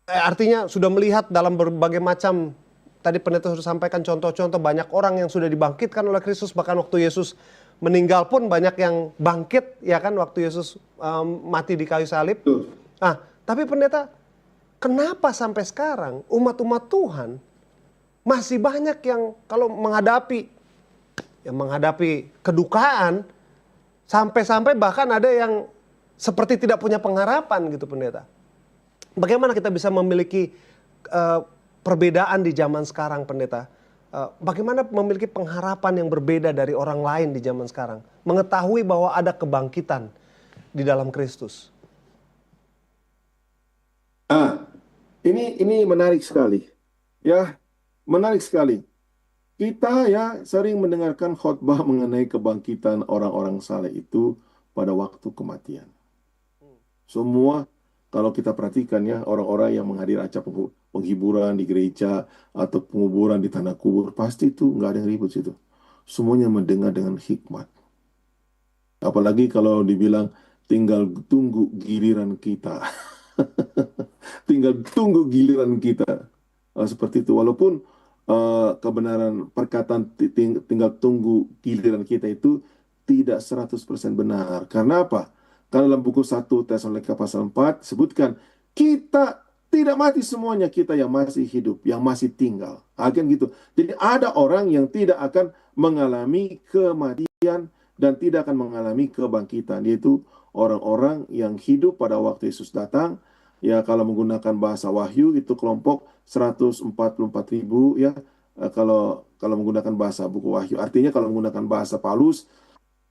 artinya sudah melihat dalam berbagai macam, tadi pendeta sudah sampaikan contoh-contoh banyak orang yang sudah dibangkitkan oleh Kristus, bahkan waktu Yesus meninggal pun banyak yang bangkit ya kan waktu Yesus mati di kayu salib. Nah, tapi pendeta, kenapa sampai sekarang umat-umat Tuhan masih banyak yang kalau menghadapi kedukaan, sampai-sampai bahkan ada yang seperti tidak punya pengharapan gitu pendeta. Bagaimana kita bisa memiliki perbedaan di zaman sekarang pendeta? Bagaimana memiliki pengharapan yang berbeda dari orang lain di zaman sekarang, mengetahui bahwa ada kebangkitan di dalam Kristus. Ini menarik sekali, ya, menarik sekali. Kita ya sering mendengarkan khotbah mengenai kebangkitan orang-orang saleh itu pada waktu kematian. Semua kalau kita perhatikan ya, orang-orang yang menghadiri acara penghiburan di gereja atau penguburan di tanah kubur, pasti itu nggak ada yang ribut situ. Semuanya mendengar dengan hikmat. Apalagi kalau dibilang tinggal tunggu giliran kita. Tinggal tunggu giliran kita. Seperti itu. Walaupun kebenaran perkataan tinggal tunggu giliran kita itu tidak 100% benar. Karena apa? Karena dalam buku 1 Tesalonika pasal 4 sebutkan, kita tidak mati semuanya, kita yang masih hidup, yang masih tinggal. Akan gitu. Jadi ada orang yang tidak akan mengalami kematian dan tidak akan mengalami kebangkitan. Yaitu orang-orang yang hidup pada waktu Yesus datang Ya, kalau menggunakan bahasa Wahyu itu kelompok 144.000 ya. Kalau menggunakan bahasa buku Wahyu, artinya kalau menggunakan bahasa Paulus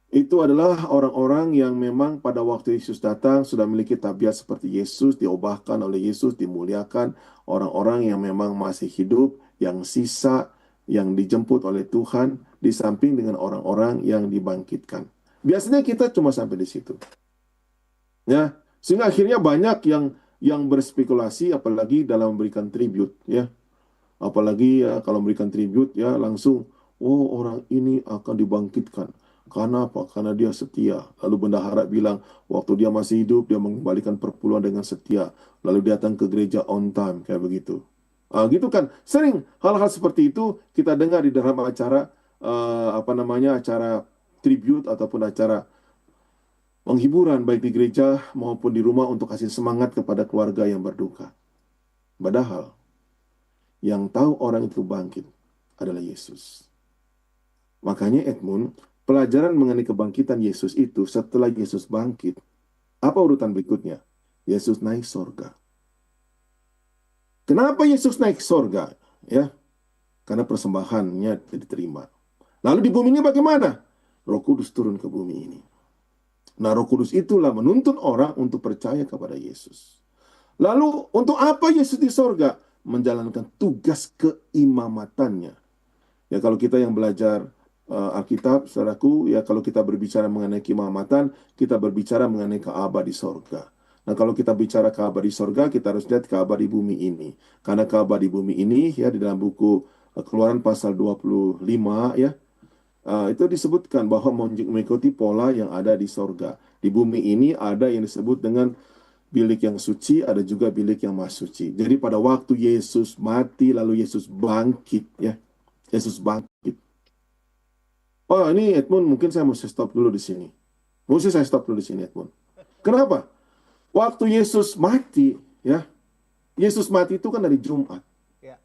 itu adalah orang-orang yang memang pada waktu Yesus datang sudah memiliki tabiat seperti Yesus, diubahkan oleh Yesus, dimuliakan, orang-orang yang memang masih hidup, yang sisa, yang dijemput oleh Tuhan, di samping dengan orang-orang yang dibangkitkan. Biasanya kita cuma sampai di situ. Ya, sehingga akhirnya banyak yang berspekulasi apalagi dalam memberikan tribute ya. Apalagi ya kalau memberikan tribute ya langsung oh orang ini akan dibangkitkan. Karena apa? Karena dia setia. Lalu bendahara bilang waktu dia masih hidup dia mengembalikan perpuluhan dengan setia. Lalu datang ke gereja on time kayak begitu. Gitu kan. Sering hal-hal seperti itu kita dengar di dalam acara acara tribute ataupun acara penghiburan baik di gereja maupun di rumah untuk kasih semangat kepada keluarga yang berduka. Padahal yang tahu orang itu bangkit adalah Yesus. Makanya Edmund, pelajaran mengenai kebangkitan Yesus itu setelah Yesus bangkit, apa urutan berikutnya? Yesus naik sorga. Kenapa Yesus naik sorga? Ya, karena persembahannya diterima. Lalu di bumi ini bagaimana? Roh Kudus turun ke bumi ini. Nah, Roh Kudus itulah menuntun orang untuk percaya kepada Yesus. Lalu, untuk apa Yesus di sorga? Menjalankan tugas keimamatannya. Ya, kalau kita yang belajar Alkitab, saudaraku, ya kalau kita berbicara mengenai keimamatan, kita berbicara mengenai Ka'bah di sorga. Nah, kalau kita bicara Ka'bah di sorga, kita harus lihat Ka'bah di bumi ini. Karena Ka'bah di bumi ini, ya di dalam buku Keluaran pasal 25, ya, itu disebutkan bahwa mengikuti pola yang ada di sorga. Di bumi ini ada yang disebut dengan bilik yang suci, ada juga bilik yang maha suci. Jadi pada waktu Yesus mati, lalu Yesus bangkit, ya. Yesus bangkit. Oh, ini Edmund, mungkin saya mesti stop dulu di sini. Mesti saya stop dulu di sini, Edmund. Kenapa? Waktu Yesus mati, ya. Yesus mati itu kan dari Jumat. Ya.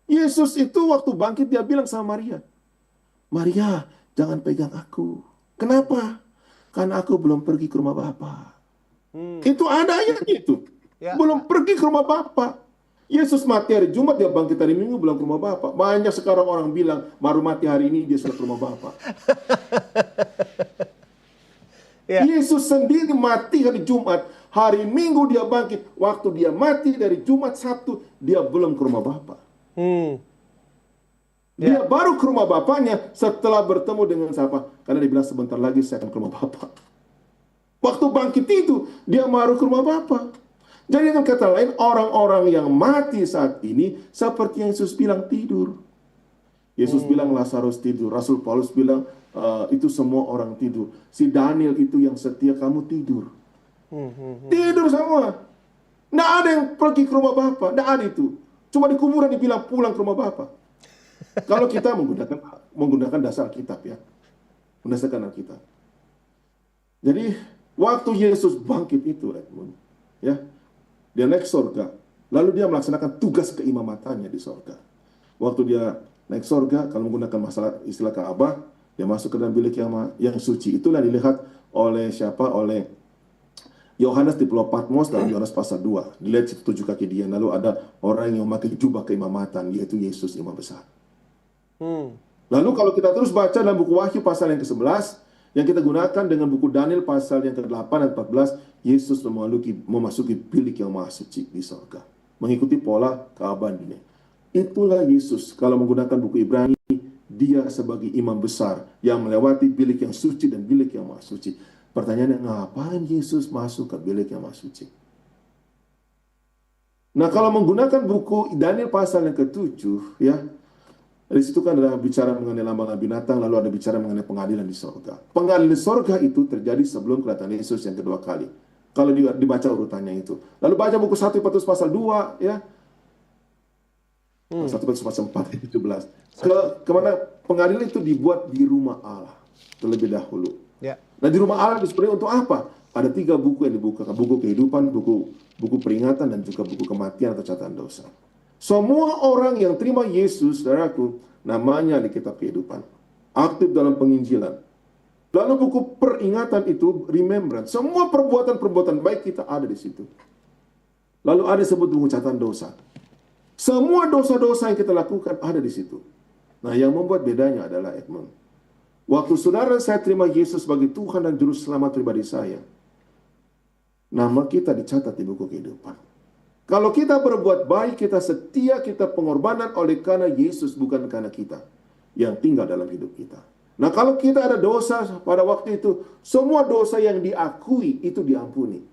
Yesus itu waktu bangkit dia bilang sama Maria, Maria, jangan pegang aku. Kenapa? Karena aku belum pergi ke rumah Bapa. Itu ada ayatnya itu. Ya. Belum pergi ke rumah Bapa. Yesus mati hari Jumat, dia bangkit hari Minggu, belum ke rumah Bapa. Banyak sekarang orang bilang, baru mati hari ini, dia sudah ke rumah Bapa. Ya. Yesus sendiri mati hari Jumat, hari Minggu dia bangkit. Waktu dia mati dari Jumat Sabtu, dia belum ke rumah Bapa. Dia baru ke rumah Bapaknya setelah bertemu dengan siapa? Karena dia bilang sebentar lagi saya akan ke rumah Bapa. Waktu bangkit itu, dia baru ke rumah Bapa. Jadi dengan kata lain, orang-orang yang mati saat ini, seperti yang Yesus bilang, tidur. Yesus bilang Lazarus tidur. Rasul Paulus bilang, itu semua orang tidur. Si Daniel itu yang setia, kamu tidur. Tidur semua. Nggak ada yang pergi ke rumah Bapa. Nggak ada itu. Cuma di kuburan dibilang pulang ke rumah Bapa. Kalau kita menggunakan dasar Alkitab ya. Berdasarkan Alkitab. Jadi, waktu Yesus bangkit itu, Edmund, ya, dia naik sorga, lalu dia melaksanakan tugas keimamatannya di sorga. Waktu dia naik sorga, kalau menggunakan masalah istilah Ka'bah, dia masuk ke dalam bilik yang suci. Itulah dilihat oleh siapa? Oleh Yohanes di Pulau Patmos dalam Yohanes pasal 2. Dilihat situ 7 kaki dia. Lalu ada orang yang memakai jubah keimamatan, yaitu Yesus imam besar. Lalu kalau kita terus baca dalam buku Wahyu pasal yang ke-11, yang kita gunakan dengan buku Daniel pasal yang ke-8 dan 14, Yesus memasuki bilik yang maha suci di sorga. Mengikuti pola Ka'bah dunia. Itulah Yesus. Kalau menggunakan buku Ibrani, dia sebagai imam besar yang melewati bilik yang suci dan bilik yang maha suci. Pertanyaannya, ngapain Yesus masuk ke bilik yang maha suci? Nah, kalau menggunakan buku Daniel pasal yang ke-7, ya, di situ kan ada bicara mengenai lambang binatang, lalu ada bicara mengenai pengadilan di sorga. Pengadilan di sorga itu terjadi sebelum kedatangan Yesus yang kedua kali. Kalau dibaca urutannya itu. Lalu baca buku 1 Petrus pasal 2, ya. 1 Petrus pasal 4, 17. Kemana pengadilan itu dibuat di rumah Allah terlebih dahulu. Ya. Nah, di rumah Allah itu sebenarnya untuk apa? Ada 3 buku yang dibuka. Buku kehidupan, buku peringatan, dan juga buku kematian atau catatan dosa. Semua orang yang terima Yesus, saudaraku, namanya di kitab kehidupan. Aktif dalam penginjilan. Lalu buku peringatan itu, remembrance. Semua perbuatan-perbuatan baik kita ada di situ. Lalu ada disebut buku catatan dosa. Semua dosa-dosa yang kita lakukan ada di situ. Nah, yang membuat bedanya adalah Edmund. Waktu saudara saya terima Yesus sebagai Tuhan dan Juru Selamat pribadi saya, nama kita dicatat di buku kehidupan. Kalau kita berbuat baik, kita setia, kita pengorbanan oleh karena Yesus, bukan karena kita yang tinggal dalam hidup kita. Nah, kalau kita ada dosa pada waktu itu, semua dosa yang diakui itu diampuni.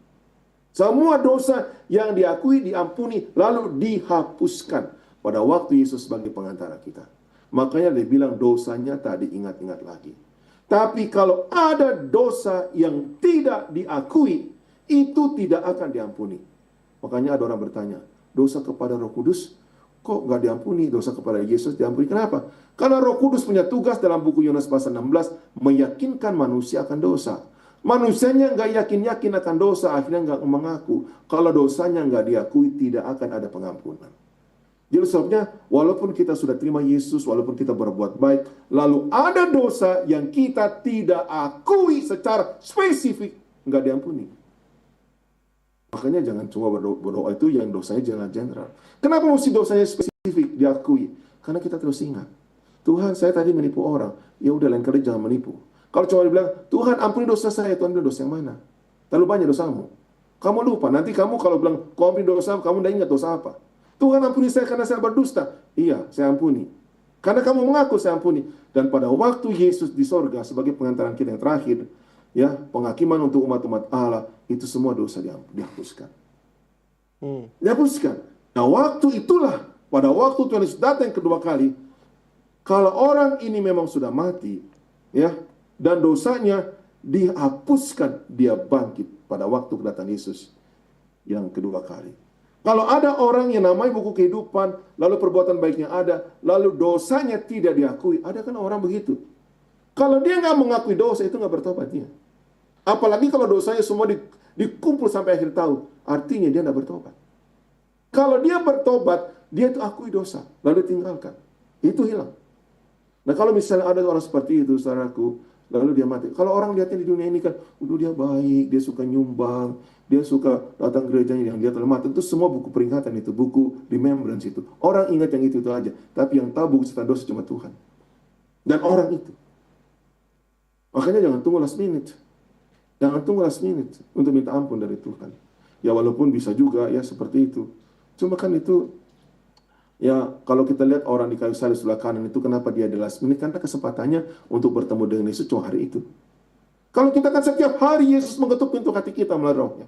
Semua dosa yang diakui diampuni, lalu dihapuskan pada waktu Yesus sebagai pengantara kita. Makanya dia bilang dosanya tak diingat-ingat lagi. Tapi kalau ada dosa yang tidak diakui, itu tidak akan diampuni. Makanya ada orang bertanya, dosa kepada Roh Kudus kok nggak diampuni, dosa kepada Yesus diampuni. Kenapa? Karena Roh Kudus punya tugas dalam buku Yohanes pasal 16 meyakinkan manusia akan dosa. Manusianya nggak yakin-yakin akan dosa, akhirnya nggak mengaku. Kalau dosanya nggak diakui, tidak akan ada pengampunan. Jadi sebabnya, walaupun kita sudah terima Yesus, walaupun kita berbuat baik, lalu ada dosa yang kita tidak akui secara spesifik, nggak diampuni. Makanya jangan cuma berdoa itu yang dosanya jangan general. Kenapa mesti dosanya spesifik diakui? Karena kita terus ingat, Tuhan saya tadi menipu orang, ya udah lain kali jangan menipu. Kalau cuma dibilang, Tuhan ampuni dosa saya, Tuhan bilang dosa yang mana? Terlalu banyak dosamu. Kamu lupa, nanti kamu kalau bilang, kau ampuni dosa, kamu tidak ingat dosa apa. Tuhan ampuni saya karena saya berdusta. Iya, saya ampuni. Karena kamu mengaku saya ampuni. Dan pada waktu Yesus di sorga sebagai pengantaran kita yang terakhir, ya, penghakiman untuk umat-umat Allah, itu semua dosa dihapuskan. Dihapuskan. Nah, waktu itulah, pada waktu Tuhan Yesus datang yang kedua kali, kalau orang ini memang sudah mati, ya, dan dosanya dihapuskan, dia bangkit pada waktu kedatangan Yesus yang kedua kali. Kalau ada orang yang namanya buku kehidupan, lalu perbuatan baiknya ada, lalu dosanya tidak diakui, ada kan orang begitu. Kalau dia nggak mengakui dosa, itu nggak bertobat dia. Apalagi kalau dosanya semua dikumpul sampai akhir tahun, artinya dia nggak bertobat. Kalau dia bertobat, dia itu akui dosa, lalu tinggalkan, itu hilang. Nah, kalau misalnya ada orang seperti itu, saudaraku, lalu dia mati. Kalau orang lihatnya di dunia ini kan, dia baik, dia suka nyumbang, dia suka datang gerejanya, yang dia telah mati. Itu semua buku peringatan itu, buku remembrance itu. Orang ingat yang itu aja. Tapi yang tahu buku cerita dosa cuma Tuhan. Dan orang itu. Makanya jangan tunggu last minute. Jangan tunggu last minute untuk minta ampun dari Tuhan. Ya walaupun bisa juga ya seperti itu. Cuma kan itu, ya kalau kita lihat orang di kayu salib sebelah kanan itu, kenapa dia di last minute? Karena kesempatannya untuk bertemu dengan Yesus cuma hari itu. Kalau kita kan setiap hari Yesus mengetuk pintu hati kita melalui Rohnya.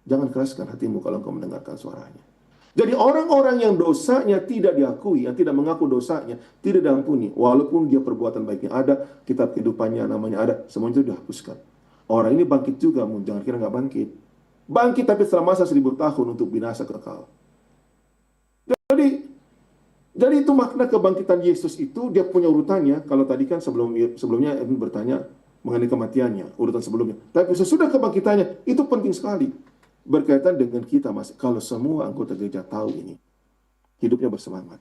Jangan keraskan hatimu kalau engkau mendengarkan suaranya. Jadi orang-orang yang dosanya tidak diakui, yang tidak mengaku dosanya, tidak diampuni. Walaupun dia perbuatan baiknya ada, kitab kehidupannya namanya ada, semuanya itu dihapuskan. Orang ini bangkit juga, jangan kira nggak bangkit. Bangkit tapi setelah masa 1000 tahun untuk binasa kekal. Jadi itu makna kebangkitan Yesus itu, dia punya urutannya. Kalau tadi kan sebelumnya Edmund bertanya mengenai kematiannya, urutan sebelumnya. Tapi sesudah kebangkitannya, itu penting sekali. Berkaitan dengan kita, Mas. Kalau semua anggota gereja tahu ini, hidupnya bersemangat.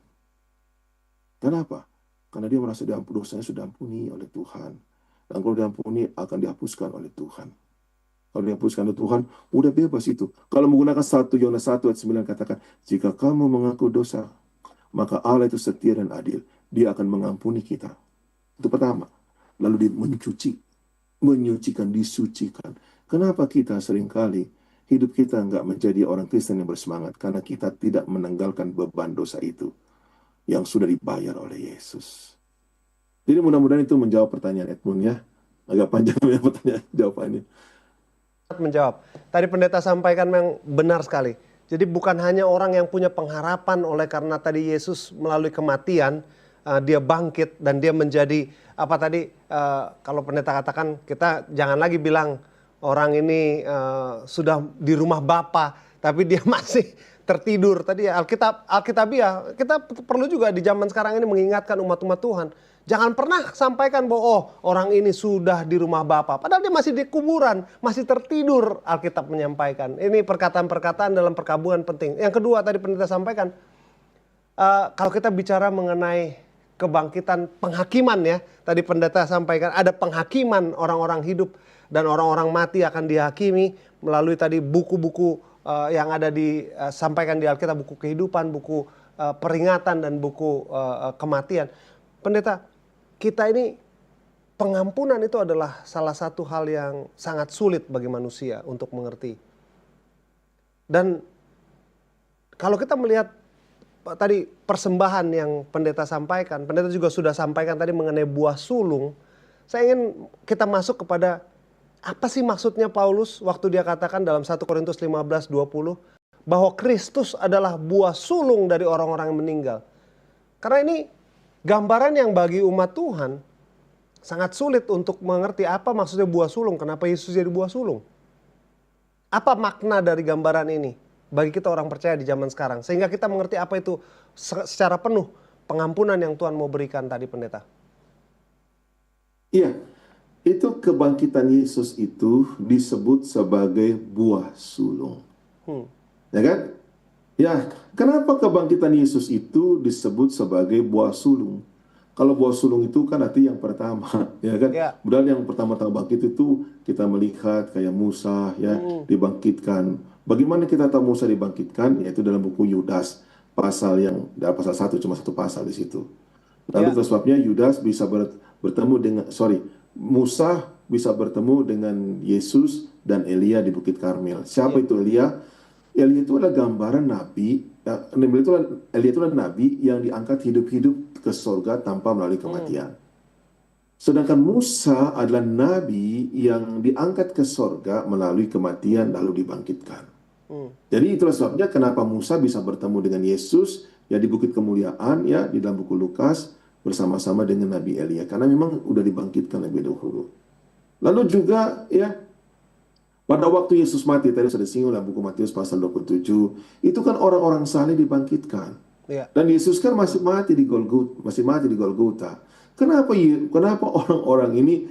Kenapa? Karena dia merasa dosanya sudah ampuni oleh Tuhan. Dan kalau diampuni, akan dihapuskan oleh Tuhan. Kalau dihapuskan oleh Tuhan, udah bebas itu. Kalau menggunakan 1 Yohanes 1 ayat 9 katakan, jika kamu mengaku dosa, maka Allah itu setia dan adil. Dia akan mengampuni kita. Itu pertama. Lalu dia menyucikan, disucikan. Kenapa kita seringkali hidup kita nggak menjadi orang Kristen yang bersemangat? Karena kita tidak menanggalkan beban dosa itu yang sudah dibayar oleh Yesus. Jadi mudah-mudahan itu menjawab pertanyaan Edmund ya. Agak panjang ya pertanyaan jawabannya. Menjawab. Tadi pendeta sampaikan yang benar sekali. Jadi bukan hanya orang yang punya pengharapan oleh karena tadi Yesus melalui kematian, dia bangkit dan dia menjadi apa tadi, kalau pendeta katakan kita jangan lagi bilang orang ini sudah di rumah Bapa, tapi dia masih tertidur. Tadi ya, Alkitabiah, kita perlu juga di zaman sekarang ini mengingatkan umat-umat Tuhan. Jangan pernah sampaikan bahwa orang ini sudah di rumah Bapa. Padahal dia masih di kuburan, masih tertidur, Alkitab menyampaikan. Ini perkataan-perkataan dalam perkabungan penting. Yang kedua tadi pendeta sampaikan, kalau kita bicara mengenai kebangkitan penghakiman ya. Tadi pendeta sampaikan ada penghakiman orang-orang hidup dan orang-orang mati akan dihakimi melalui tadi buku-buku yang ada disampaikan di Alkitab, buku kehidupan, buku peringatan, dan buku kematian. Pendeta, kita ini pengampunan itu adalah salah satu hal yang sangat sulit bagi manusia untuk mengerti. Dan kalau kita melihat tadi persembahan yang pendeta sampaikan, pendeta juga sudah sampaikan tadi mengenai buah sulung. Saya ingin kita masuk kepada apa sih maksudnya Paulus waktu dia katakan dalam 1 Korintus 15:20 bahwa Kristus adalah buah sulung dari orang-orang yang meninggal. Karena ini gambaran yang bagi umat Tuhan sangat sulit untuk mengerti apa maksudnya buah sulung, kenapa Yesus jadi buah sulung. Apa makna dari gambaran ini bagi kita orang percaya di zaman sekarang, sehingga kita mengerti apa itu secara penuh pengampunan yang Tuhan mau berikan tadi, pendeta. Iya, itu kebangkitan Yesus itu disebut sebagai buah sulung. Ya kan? Ya, kenapa kebangkitan Yesus itu disebut sebagai buah sulung? Kalau buah sulung itu kan arti yang pertama, ya kan? Ya. Padahal yang pertama-tama bangkit itu kita melihat kayak Musa ya dibangkitkan. Bagaimana kita tahu Musa dibangkitkan? Yaitu dalam buku Yudas pasal 1, cuma satu pasal di situ. Lalu itulah sebabnya Yudas bisa bertemu dengan Musa bisa bertemu dengan Yesus dan Elia di Bukit Karmel. Siapa itu Elia? Elia itu adalah gambaran nabi. Elia itu adalah nabi yang diangkat hidup-hidup ke surga tanpa melalui kematian. Sedangkan Musa adalah nabi yang diangkat ke surga melalui kematian lalu dibangkitkan. Jadi itulah sebabnya kenapa Musa bisa bertemu dengan Yesus ya di Bukit Kemuliaan ya di dalam buku Lukas bersama-sama dengan Nabi Elia, karena memang udah dibangkitkan lebih dahulu. Lalu juga ya pada waktu Yesus mati, tadi sudah disinggung dalam buku Matius pasal 27, itu kan orang-orang saleh dibangkitkan. Ya. Dan Yesus kan masih mati di Golgota. Kenapa orang-orang ini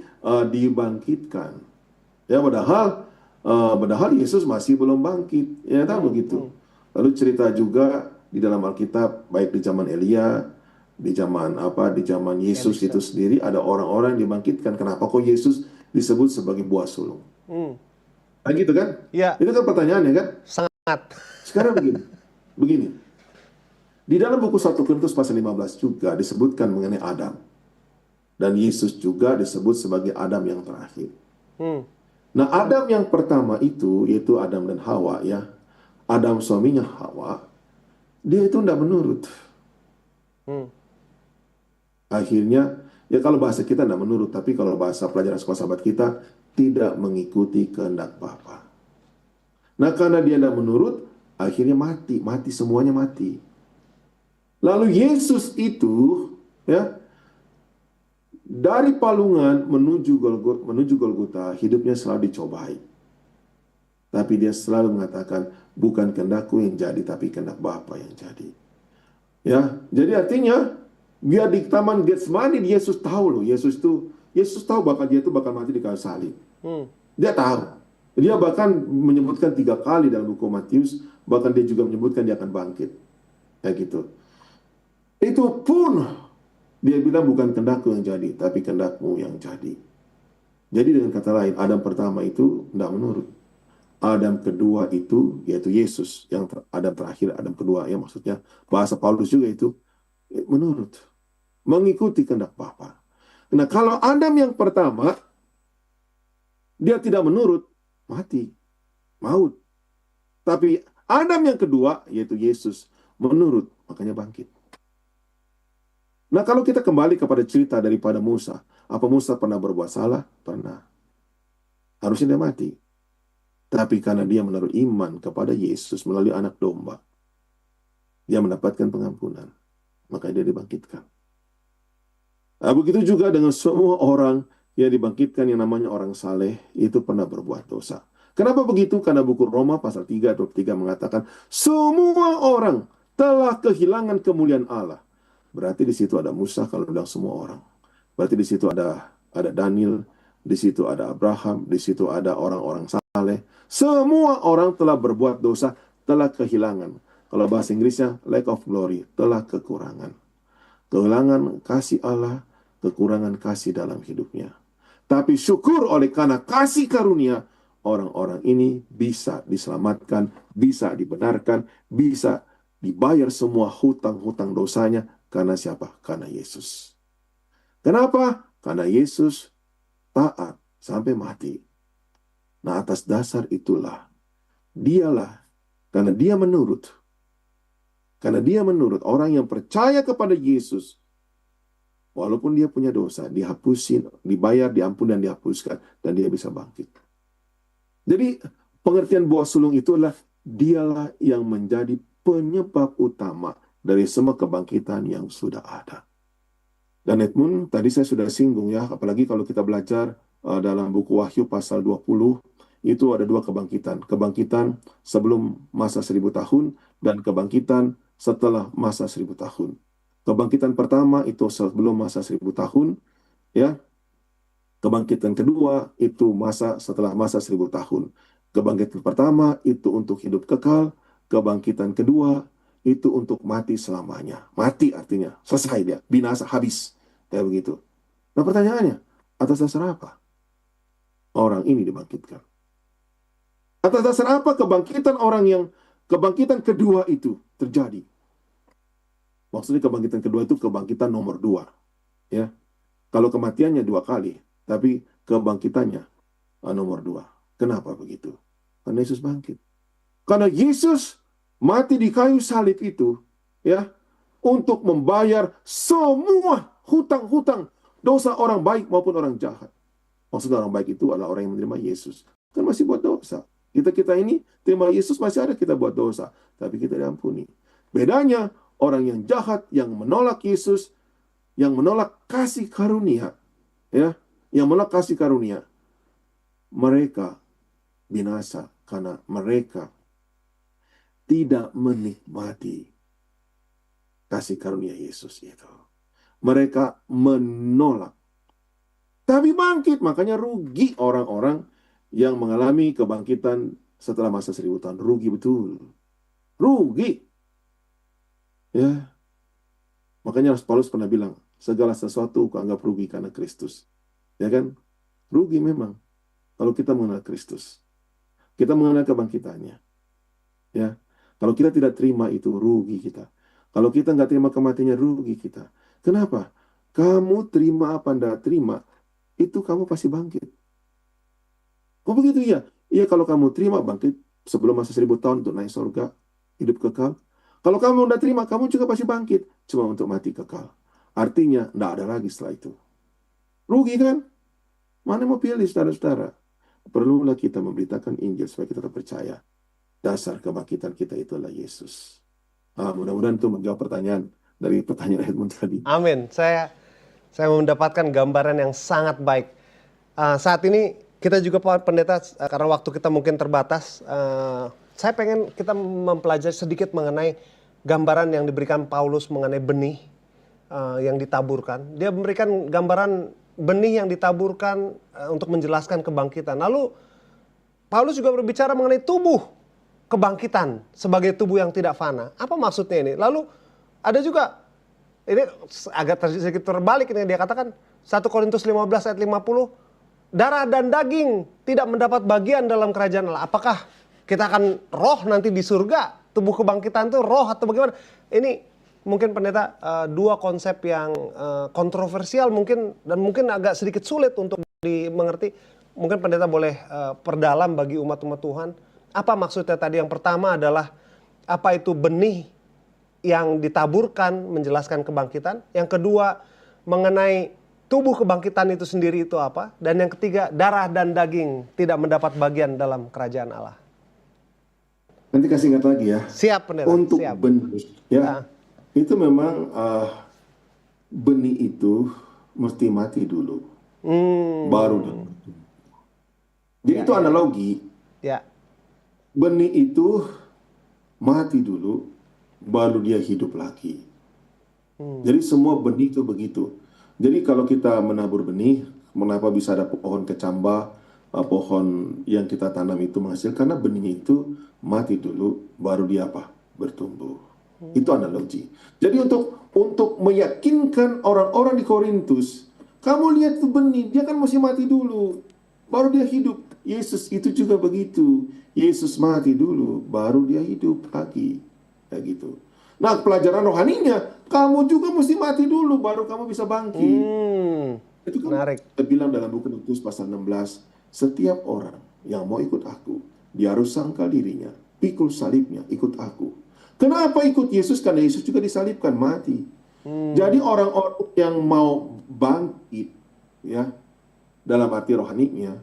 dibangkitkan? Ya, padahal Yesus masih belum bangkit. Ya, tahu begitu. Lalu cerita juga di dalam Alkitab, baik di zaman Elia, di zaman Yesus itu sendiri ada orang-orang yang dibangkitkan. Kenapa kok Yesus disebut sebagai buah sulung? Nah, gitu kan? Ya. Itu kan pertanyaannya kan? Sangat. Sekarang begini. Di dalam buku 1 Korintus pasal 15 juga disebutkan mengenai Adam. Dan Yesus juga disebut sebagai Adam yang terakhir. Nah, Adam yang pertama itu, yaitu Adam dan Hawa ya. Adam suaminya Hawa, dia itu tidak menurut. Akhirnya, ya kalau bahasa kita tidak menurut, tapi kalau bahasa pelajaran sekolah sahabat kita, tidak mengikuti kehendak Bapa. Nah, karena dia tidak menurut, akhirnya semuanya mati. Lalu Yesus itu, ya, dari palungan menuju Golgota, hidupnya selalu dicobai. Tapi dia selalu mengatakan, bukan kehendakku yang jadi, tapi kehendak Bapa yang jadi. Ya, jadi artinya, biar di Taman Getsemani, Yesus tahu loh, Yesus tahu bakal dia itu bakal mati di kayu salib. Dia tahu. Dia bahkan menyebutkan 3 kali dalam buku Matius, bahkan dia juga menyebutkan dia akan bangkit. Kayak gitu. Itu pun dia bilang bukan kehendakku yang jadi, tapi kehendakmu yang jadi. Jadi dengan kata lain, Adam pertama itu tidak menurut. Adam kedua itu, yaitu Yesus, yang Adam terakhir, Adam kedua, ya maksudnya bahasa Paulus juga itu, menurut. Mengikuti kehendak Bapa. Nah, kalau Adam yang pertama, dia tidak menurut, mati, maut. Tapi Adam yang kedua, yaitu Yesus, menurut, makanya bangkit. Nah, kalau kita kembali kepada cerita daripada Musa, apa Musa pernah berbuat salah? Pernah. Harusnya dia mati. Tapi karena dia menaruh iman kepada Yesus melalui anak domba, dia mendapatkan pengampunan. Maka dia dibangkitkan. Nah, begitu juga dengan semua orang yang dibangkitkan yang namanya orang saleh, itu pernah berbuat dosa. Kenapa begitu? Karena buku Roma pasal 3 ayat 23 mengatakan, semua orang telah kehilangan kemuliaan Allah. Berarti di situ ada Musa kalau bilang semua orang. Berarti di situ ada Daniel, di situ ada Abraham, di situ ada orang-orang saleh. Semua orang telah berbuat dosa, telah kehilangan. Kalau bahasa Inggrisnya, lack of glory, telah kekurangan. Kehilangan kasih Allah, kekurangan kasih dalam hidupnya. Tapi syukur oleh karena kasih karunia, orang-orang ini bisa diselamatkan, bisa dibenarkan, bisa dibayar semua hutang-hutang dosanya. Karena siapa? Karena Yesus. Kenapa? Karena Yesus taat sampai mati. Nah, atas dasar itulah, dialah, karena dia menurut, orang yang percaya kepada Yesus, walaupun dia punya dosa, dihapusin, dibayar, diampun, dan dihapuskan, dan dia bisa bangkit. Jadi, pengertian buah sulung itu adalah dialah yang menjadi penyebab utama dari semua kebangkitan yang sudah ada. Dan Edmund, tadi saya sudah singgung ya, apalagi kalau kita belajar dalam buku Wahyu pasal 20, itu ada dua kebangkitan. Kebangkitan sebelum masa 1000 tahun, dan kebangkitan setelah masa 1000 tahun. Kebangkitan pertama itu sebelum masa 1000 tahun, ya. Kebangkitan kedua itu masa setelah masa 1000 tahun. Kebangkitan pertama itu untuk hidup kekal, kebangkitan kedua itu untuk mati selamanya. Mati artinya selesai dia, binasa, habis. Kayak begitu. Nah pertanyaannya, atas dasar apa orang ini dibangkitkan? Atas dasar apa kebangkitan kedua itu terjadi? Maksudnya kebangkitan kedua itu kebangkitan nomor 2. Ya. Kalau kematiannya 2 kali, tapi kebangkitannya nomor 2. Kenapa begitu? Karena Yesus bangkit. Karena Yesus mati di kayu salib itu, ya, untuk membayar semua hutang-hutang dosa orang baik maupun orang jahat. Maksudnya orang baik itu adalah orang yang menerima Yesus. Kan masih buat dosa. Kita ini terima Yesus, masih ada kita buat dosa, tapi kita diampuni. Bedanya orang yang jahat, yang menolak Yesus, yang menolak kasih karunia, ya, yang menolak kasih karunia, mereka binasa karena mereka tidak menikmati kasih karunia Yesus itu. Mereka menolak. Tapi bangkit, makanya rugi orang-orang yang mengalami kebangkitan setelah masa 1000 tahun. Rugi betul. Rugi. Ya. Makanya Paulus pernah bilang, segala sesuatu kuanggap rugi karena Kristus. Ya kan? Rugi memang. Kalau kita mengenal Kristus. Kita mengenal kebangkitannya. Ya. Kalau kita tidak terima itu, rugi kita. Kalau kita nggak terima kematiannya, rugi kita. Kenapa? Kamu terima apa anda terima, itu kamu pasti bangkit. Oh begitu ya? Iya, kalau kamu terima bangkit sebelum masa 1000 tahun untuk naik surga, hidup kekal. Kalau kamu udah terima, kamu juga pasti bangkit. Cuma untuk mati kekal. Artinya, tidak ada lagi setelah itu. Rugi kan? Mana mau pilih, saudara-saudara? Perlulah kita memberitakan Injil supaya kita tetap percaya. Dasar kebangkitan kita itu adalah Yesus. Mudah-mudahan itu menjawab pertanyaan dari pertanyaan Edmund tadi. Amin. Saya mendapatkan gambaran yang sangat baik. Saat ini kita juga Pak Pendeta, karena waktu kita mungkin terbatas, saya pengen kita mempelajari sedikit mengenai gambaran yang diberikan Paulus mengenai benih yang ditaburkan. Dia memberikan gambaran benih yang ditaburkan untuk menjelaskan kebangkitan. Lalu Paulus juga berbicara mengenai tubuh kebangkitan sebagai tubuh yang tidak fana. Apa maksudnya ini? Lalu ada juga, ini agak sedikit terbalik ini, dia katakan 1 Korintus 15 ayat 50, darah dan daging tidak mendapat bagian dalam kerajaan Allah. Apakah kita akan roh nanti di surga? Tubuh kebangkitan itu roh atau bagaimana? Ini mungkin pendeta dua konsep yang kontroversial mungkin, dan mungkin agak sedikit sulit untuk dimengerti. Mungkin pendeta boleh perdalam bagi umat-umat Tuhan. Apa maksudnya tadi? Yang pertama adalah apa itu benih yang ditaburkan menjelaskan kebangkitan. Yang kedua mengenai tubuh kebangkitan itu sendiri itu apa. Dan yang ketiga, darah dan daging tidak mendapat bagian dalam kerajaan Allah. Nanti kasih ingat lagi ya. Siap pendeta. Untuk siap. benih, ya, itu memang benih itu mesti mati dulu, baru dia. Jadi itu analogi. Ya. Benih itu mati dulu, baru dia hidup lagi. Jadi semua benih itu begitu. Jadi kalau kita menabur benih, mengapa bisa ada pohon kecambah, pohon yang kita tanam itu menghasilkan? Karena benihnya itu mati dulu, baru dia apa? Bertumbuh. Itu analogi. Jadi untuk meyakinkan orang-orang di Korintus, kamu lihat itu benih, dia kan mesti mati dulu. baru dia hidup. Yesus itu juga begitu. Yesus mati dulu, baru dia hidup lagi. Kayak gitu. Nah, pelajaran rohaninya, kamu juga mesti mati dulu, baru kamu bisa bangkit. Itu kan Menarik. terbilang dalam buku Matius pasal 16, setiap orang yang mau ikut aku, dia harus sangkal dirinya, pikul salibnya, ikut aku. Kenapa ikut Yesus? Karena Yesus juga disalibkan, mati. Jadi orang-orang yang mau bangkit, ya, dalam arti rohaninya,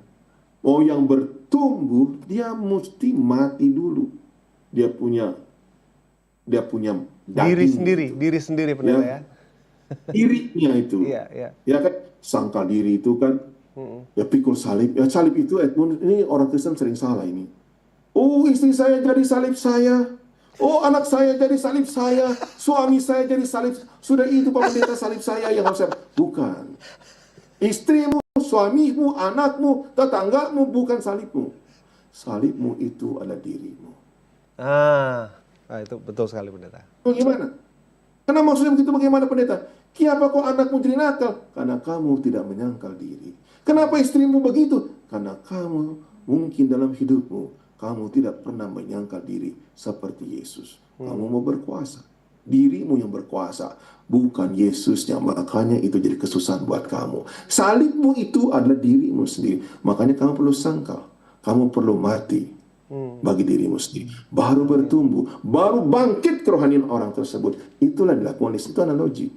mau yang bertumbuh, dia mesti mati dulu. Dia punya daging itu. Diri sendiri pendeta ya. Dirinya itu. Iya, iya. Ya kan, sangkal diri itu kan, ya pikul salib. Ya salib itu, Edmund, ini orang Kristen sering salah ini. Oh, istri saya jadi salib saya. Oh, anak saya jadi salib saya. Suami saya jadi salib. Sudah itu Pak Pendeta salib saya yang harus saya. Bukan. Istrimu, suamimu, anakmu, tetanggamu bukan salibmu. Salibmu itu adalah dirimu. Itu betul sekali pendeta. Bagaimana? Karena maksudnya begitu bagaimana pendeta? Kenapa kok anakmu jadi nakal? Karena kamu tidak menyangkal diri. Kenapa istrimu begitu? Karena kamu mungkin dalam hidupmu, kamu tidak pernah menyangkal diri seperti Yesus. Kamu mau berkuasa. Dirimu yang berkuasa, bukan Yesusnya. Makanya itu jadi kesusahan buat kamu. Salibmu itu adalah dirimu sendiri. Makanya kamu perlu sangkal. Kamu perlu mati bagi dirimu sendiri. Baru bertumbuh, baru bangkit kerohanian orang tersebut. Itulah dilakukan. Itu analogi.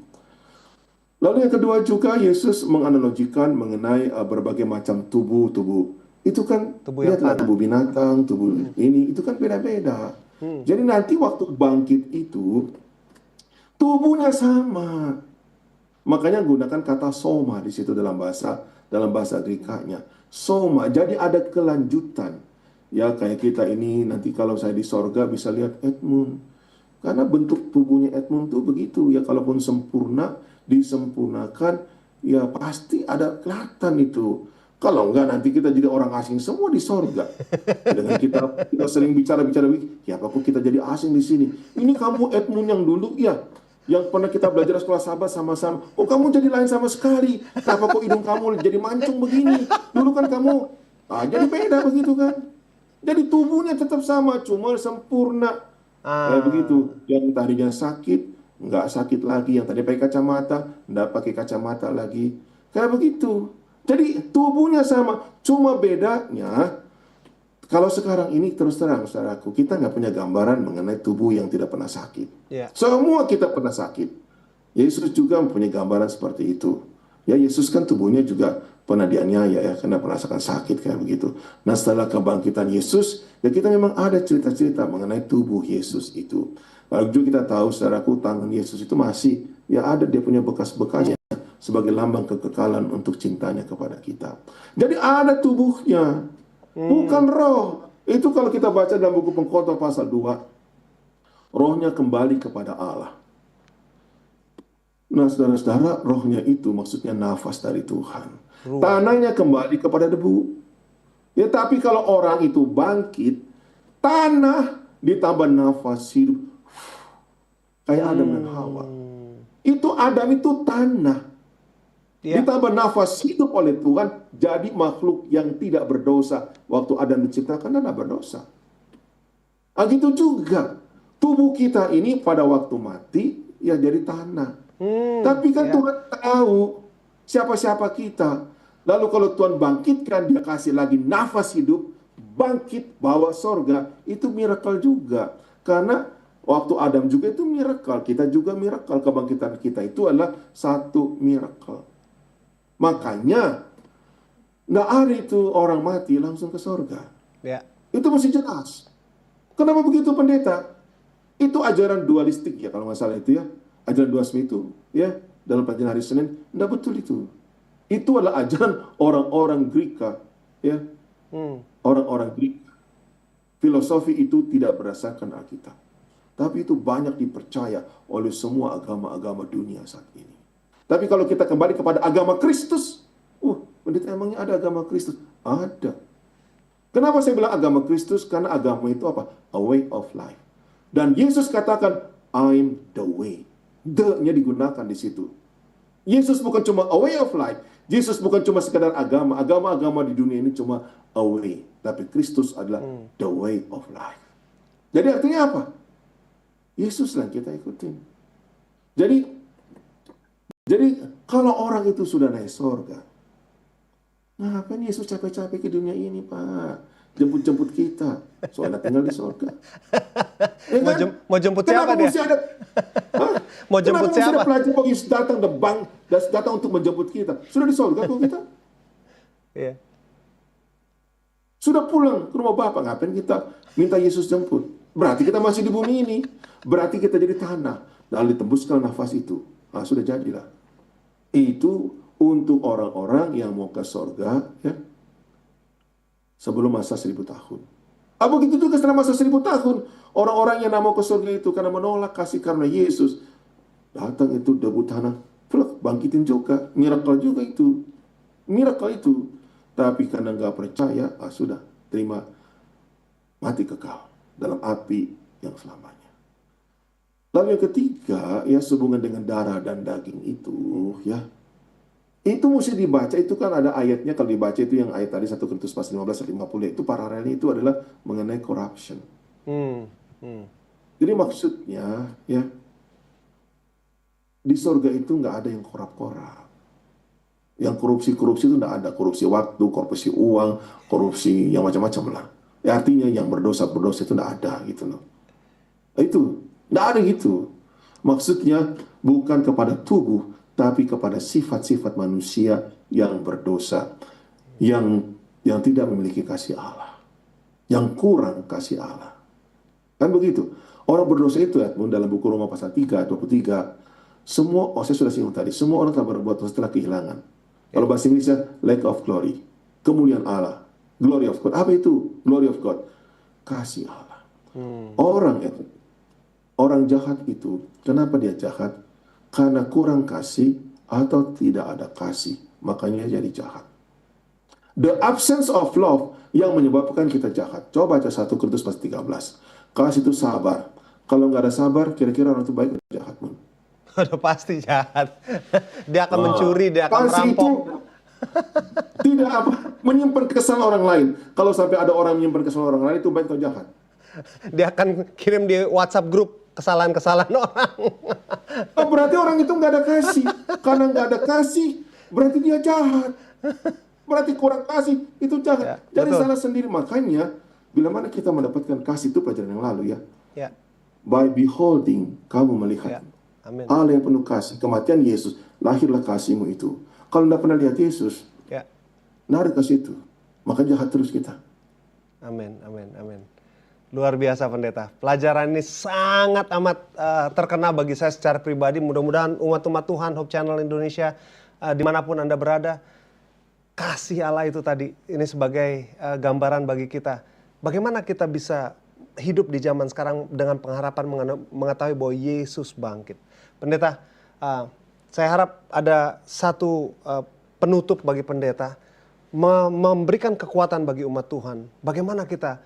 Lalu yang kedua juga Yesus menganalogikan mengenai berbagai macam tubuh-tubuh. Itu kan Tubuh yang lihatlah, tubuh binatang, tubuh ini, itu kan beda-beda. Jadi nanti waktu bangkit itu tubuhnya sama. Makanya gunakan kata soma di situ dalam bahasa Grekanya. Soma. Jadi ada kelanjutan. Ya kayak kita ini nanti kalau saya di sorga bisa lihat Edmund. Karena bentuk tubuhnya Edmund tuh begitu. Ya kalaupun sempurna, disempurnakan, ya pasti ada kelihatan itu. Kalau enggak nanti kita jadi orang asing semua di sorga. Dengan kita sering bicara-bicara, ya apa kok kita jadi asing di sini? Ini kamu Edmund yang dulu ya, yang pernah kita belajar sekolah sahabat sama-sama. Oh kamu jadi lain sama sekali. Kenapa kok hidung kamu jadi mancung begini? Dulu kan kamu, jadi beda begitu kan? Jadi tubuhnya tetap sama, cuma sempurna. Kayak begitu. Yang tadinya sakit, nggak sakit lagi. Yang tadi pakai kacamata, nggak pakai kacamata lagi. Kayak begitu. Jadi tubuhnya sama, cuma bedanya kalau sekarang ini terus terang saudaraku, kita nggak punya gambaran mengenai tubuh yang tidak pernah sakit. Semua kita pernah sakit. Yesus juga mempunyai gambaran seperti itu. Ya Yesus kan tubuhnya juga pernah dianiaya ya, karena merasakan sakit kayak begitu. Nah setelah kebangkitan Yesus, ya kita memang ada cerita-cerita mengenai tubuh Yesus itu. Lalu juga kita tahu saudaraku, tangan Yesus itu masih ya ada dia punya bekas-bekasnya sebagai lambang kekekalan untuk cintanya kepada kita. Jadi ada tubuhnya, bukan roh. Itu kalau kita baca dalam buku Pengkhotbah pasal 2, rohnya kembali kepada Allah. Nah saudara-saudara, rohnya itu maksudnya nafas dari Tuhan. Tanahnya kembali kepada debu. Ya tapi kalau orang itu bangkit, tanah ditambah nafas hidup. Kayak Adam dan Hawa. Itu Adam itu tanah. Ditambah nafas hidup oleh Tuhan, jadi makhluk yang tidak berdosa. Waktu Adam diciptakan, dia tidak berdosa. Gitu juga, tubuh kita ini pada waktu mati, ya jadi tanah. Tapi kan Tuhan tahu siapa-siapa kita. Lalu kalau Tuhan bangkitkan, dia kasih lagi nafas hidup, bangkit, bawa sorga, itu miracle juga. Karena waktu Adam juga itu miracle, kita juga miracle. Kebangkitan kita itu adalah satu miracle. Makanya nggak ada itu orang mati langsung ke sorga. Itu mesti jelas. Kenapa begitu pendeta? Itu ajaran dualistik ya kalau nggak salah itu ya. Ajaran dualisme itu ya dalam pelajaran hari Senin. Nggak betul itu. Itu adalah ajaran orang-orang Greka ya. Orang-orang Greka. Filosofi itu tidak berdasarkan Alkitab. Tapi itu banyak dipercaya oleh semua agama-agama dunia saat ini. Tapi kalau kita kembali kepada agama Kristus, pendeta emangnya ada agama Kristus? Ada. Kenapa saya bilang agama Kristus? Karena agama itu apa? A way of life. Dan Yesus katakan, I'm the way. The-nya digunakan di situ. Yesus bukan cuma a way of life. Yesus bukan cuma sekadar agama. Agama-agama di dunia ini cuma a way. Tapi Kristus adalah the way of life. Jadi artinya apa? Yesus yang kita ikutin. Jadi kalau orang itu sudah naik surga, ngapain Yesus capek-capek ke dunia ini, Pak? Jemput-jemput kita. Soalnya tinggal di surga. Ya kan? Mau jemput Kenapa siapa dia? mesti ada, Hah? Mau jemput Kenapa mesti ada siapa? pelajar kok Yesus datang datang untuk menjemput kita? Sudah di surga kok kita? Iya. Sudah pulang ke rumah Bapak, ngapain kita minta Yesus jemput? Berarti kita masih di bumi ini. Berarti kita jadi tanah. Lalu ditembuskan nafas itu. Nah, sudah jadilah. Itu untuk orang-orang yang mau ke surga, ya, sebelum masa 1000 tahun. Begitu juga setelah masa 1000 tahun. Orang-orang yang mau ke surga itu karena menolak kasih karena Yesus. Datang itu debu tanah. Pluk, bangkitin juga. Miracle juga itu. Miracle itu. Tapi karena nggak percaya, sudah. Terima mati kekal dalam api yang selamanya. Lalu yang ketiga, ya, sehubungan dengan darah dan daging itu, ya, itu mesti dibaca. Itu kan ada ayatnya, kalau dibaca itu yang ayat tadi 1 Korintus 15-50, itu paralelnya itu adalah mengenai corruption. Jadi maksudnya, ya, di surga itu nggak ada yang korup-korup. Yang korupsi-korupsi itu nggak ada. Korupsi waktu, korupsi uang, korupsi yang macam-macam lah. Ya, artinya yang berdosa-berdosa itu nggak ada gitu loh. Itu nggak ada gitu. Maksudnya bukan kepada tubuh, tapi kepada sifat-sifat manusia yang berdosa, yang tidak memiliki kasih Allah, yang kurang kasih Allah. Kan begitu. Orang berdosa itu, ya, dalam buku Roma pasal 3, 23, semua, saya sudah singgung tadi, semua orang telah berbuat dosa setelah kehilangan. Kalau bahasa Inggrisnya, lack of glory. Kemuliaan Allah. Glory of God. Apa itu? Glory of God. Kasih Allah. Orang jahat itu, kenapa dia jahat? Karena kurang kasih atau tidak ada kasih. Makanya jadi jahat. The absence of love yang menyebabkan kita jahat. Coba baca 1 Korintus pasal 13. Kasih itu sabar. Kalau nggak ada sabar, kira-kira orang itu baik atau jahat, Mun? Udah pasti jahat. Dia akan mencuri, dia akan Kasih itu merampok. tidak menyimpan kesalahan orang lain. Kalau sampai ada orang menyimpan kesalahan orang lain, itu baik atau jahat? Dia akan kirim di WhatsApp grup kesalahan-kesalahan orang. Berarti orang itu nggak ada kasih. Karena nggak ada kasih, berarti dia jahat. Berarti kurang kasih, itu jahat. Ya, Jadi betul. salah sendiri. Makanya, bila mana kita mendapatkan kasih, itu pelajaran yang lalu, ya. Ya, By beholding, kamu melihat ya. Amin. Allah yang penuh kasih, kematian Yesus, lahirlah kasihmu itu. Kalau tidak pernah lihat Yesus, Ya. nggak ada kasih itu. Maka jahat terus kita. Amin, amin, amin. Luar biasa pendeta. Pelajaran ini sangat amat terkena bagi saya secara pribadi. Mudah-mudahan umat-umat Tuhan, Hope Channel Indonesia, dimanapun Anda berada, kasih Allah itu tadi, ini sebagai gambaran bagi kita. Bagaimana kita bisa hidup di zaman sekarang dengan pengharapan mengetahui bahwa Yesus bangkit. Pendeta, saya harap ada satu penutup bagi pendeta, memberikan kekuatan bagi umat Tuhan. Bagaimana kita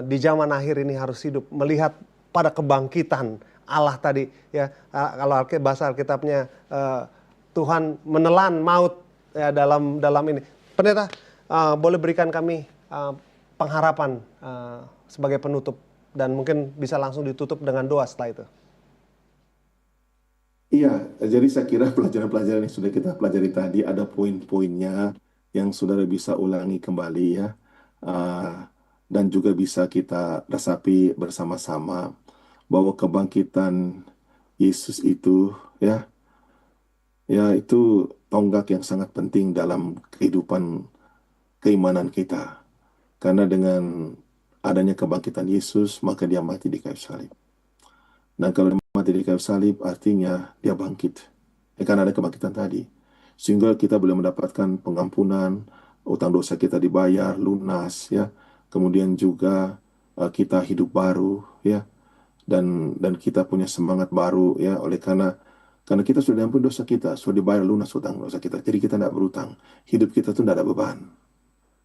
di zaman akhir ini harus hidup melihat pada kebangkitan Allah tadi, ya. Kalau bahasa Alkitabnya Tuhan menelan maut, ya, dalam ini. Pendeta, boleh berikan kami pengharapan sebagai penutup, dan mungkin bisa langsung ditutup dengan doa setelah itu. Iya, jadi saya kira pelajaran-pelajaran yang sudah kita pelajari tadi ada poin-poinnya yang saudara bisa ulangi kembali, ya. Dan juga bisa kita resapi bersama-sama bahwa kebangkitan Yesus itu, ya, itu tonggak yang sangat penting dalam kehidupan keimanan kita. Karena dengan adanya kebangkitan Yesus, maka dia mati di kayu salib. Dan kalau dia mati di kayu salib, artinya dia bangkit. Karena ada kebangkitan tadi. Sehingga kita boleh mendapatkan pengampunan, utang dosa kita dibayar, lunas, ya. Kemudian juga kita hidup baru, ya. Dan kita punya semangat baru, ya. Karena kita sudah diampuni dosa kita, sudah dibayar lunas utang dosa kita. Jadi kita tidak berutang. Hidup kita itu tidak ada beban.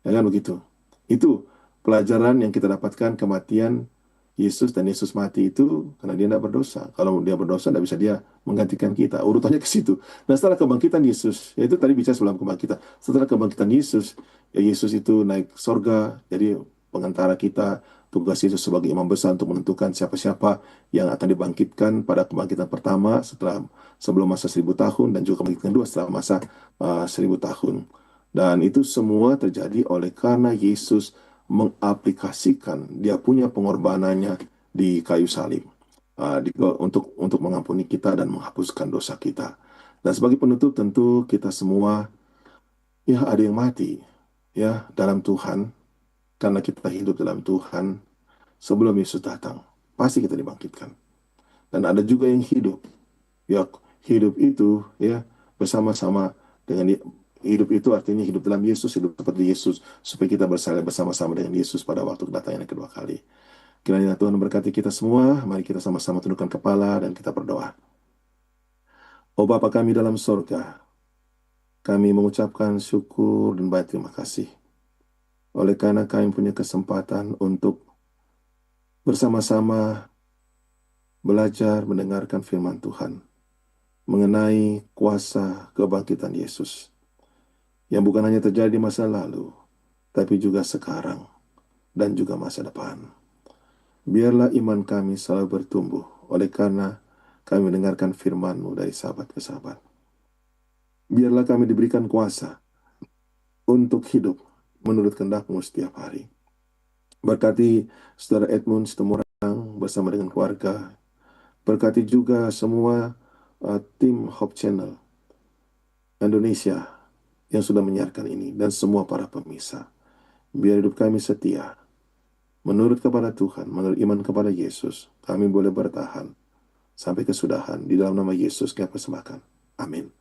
Ya kan begitu? Itu pelajaran yang kita dapatkan kematian Yesus, dan Yesus mati itu karena dia tidak berdosa. Kalau dia berdosa, tidak bisa dia menggantikan kita. Urutannya ke situ. Nah, setelah kebangkitan Yesus, yaitu tadi bicara sebelum kebangkitan. Setelah kebangkitan Yesus, ya Yesus itu naik sorga, jadi pengantara kita. Tugas Yesus sebagai imam besar untuk menentukan siapa-siapa yang akan dibangkitkan pada kebangkitan pertama sebelum masa 1.000 tahun, dan juga kebangkitan kedua setelah masa 1.000 tahun. Dan itu semua terjadi oleh karena Yesus mengaplikasikan dia punya pengorbanannya di kayu salib, untuk mengampuni kita dan menghapuskan dosa kita. Dan sebagai penutup, tentu kita semua, ya, ada yang mati ya dalam Tuhan, karena kita hidup dalam Tuhan sebelum Yesus datang. Pasti kita dibangkitkan. Dan ada juga yang hidup, ya, hidup itu ya bersama-sama dengan hidup itu artinya hidup dalam Yesus, hidup seperti Yesus, supaya kita bersalib bersama-sama dengan Yesus pada waktu kedatangan yang kedua kali. Kiranya Tuhan memberkati kita semua. Mari kita sama-sama tundukkan kepala dan kita berdoa. Oh Bapa kami dalam sorga, kami mengucapkan syukur dan banyak terima kasih oleh karena kami punya kesempatan untuk bersama-sama belajar mendengarkan firman Tuhan mengenai kuasa kebangkitan Yesus, yang bukan hanya terjadi di masa lalu, tapi juga sekarang dan juga masa depan. Biarlah iman kami selalu bertumbuh oleh karena kami mendengarkan firman-Mu dari sahabat ke sahabat. Biarlah kami diberikan kuasa untuk hidup menurut kehendak-Mu setiap hari. Berkati Saudara Edmund Situmorang bersama dengan keluarga. Berkati juga semua tim Hope Channel Indonesia yang sudah menyiarkan ini, dan semua para pemirsa. Biar hidup kami setia, menurut kepada Tuhan, menurut iman kepada Yesus, kami boleh bertahan sampai kesudahan. Di dalam nama Yesus kami persembahkan. Amin.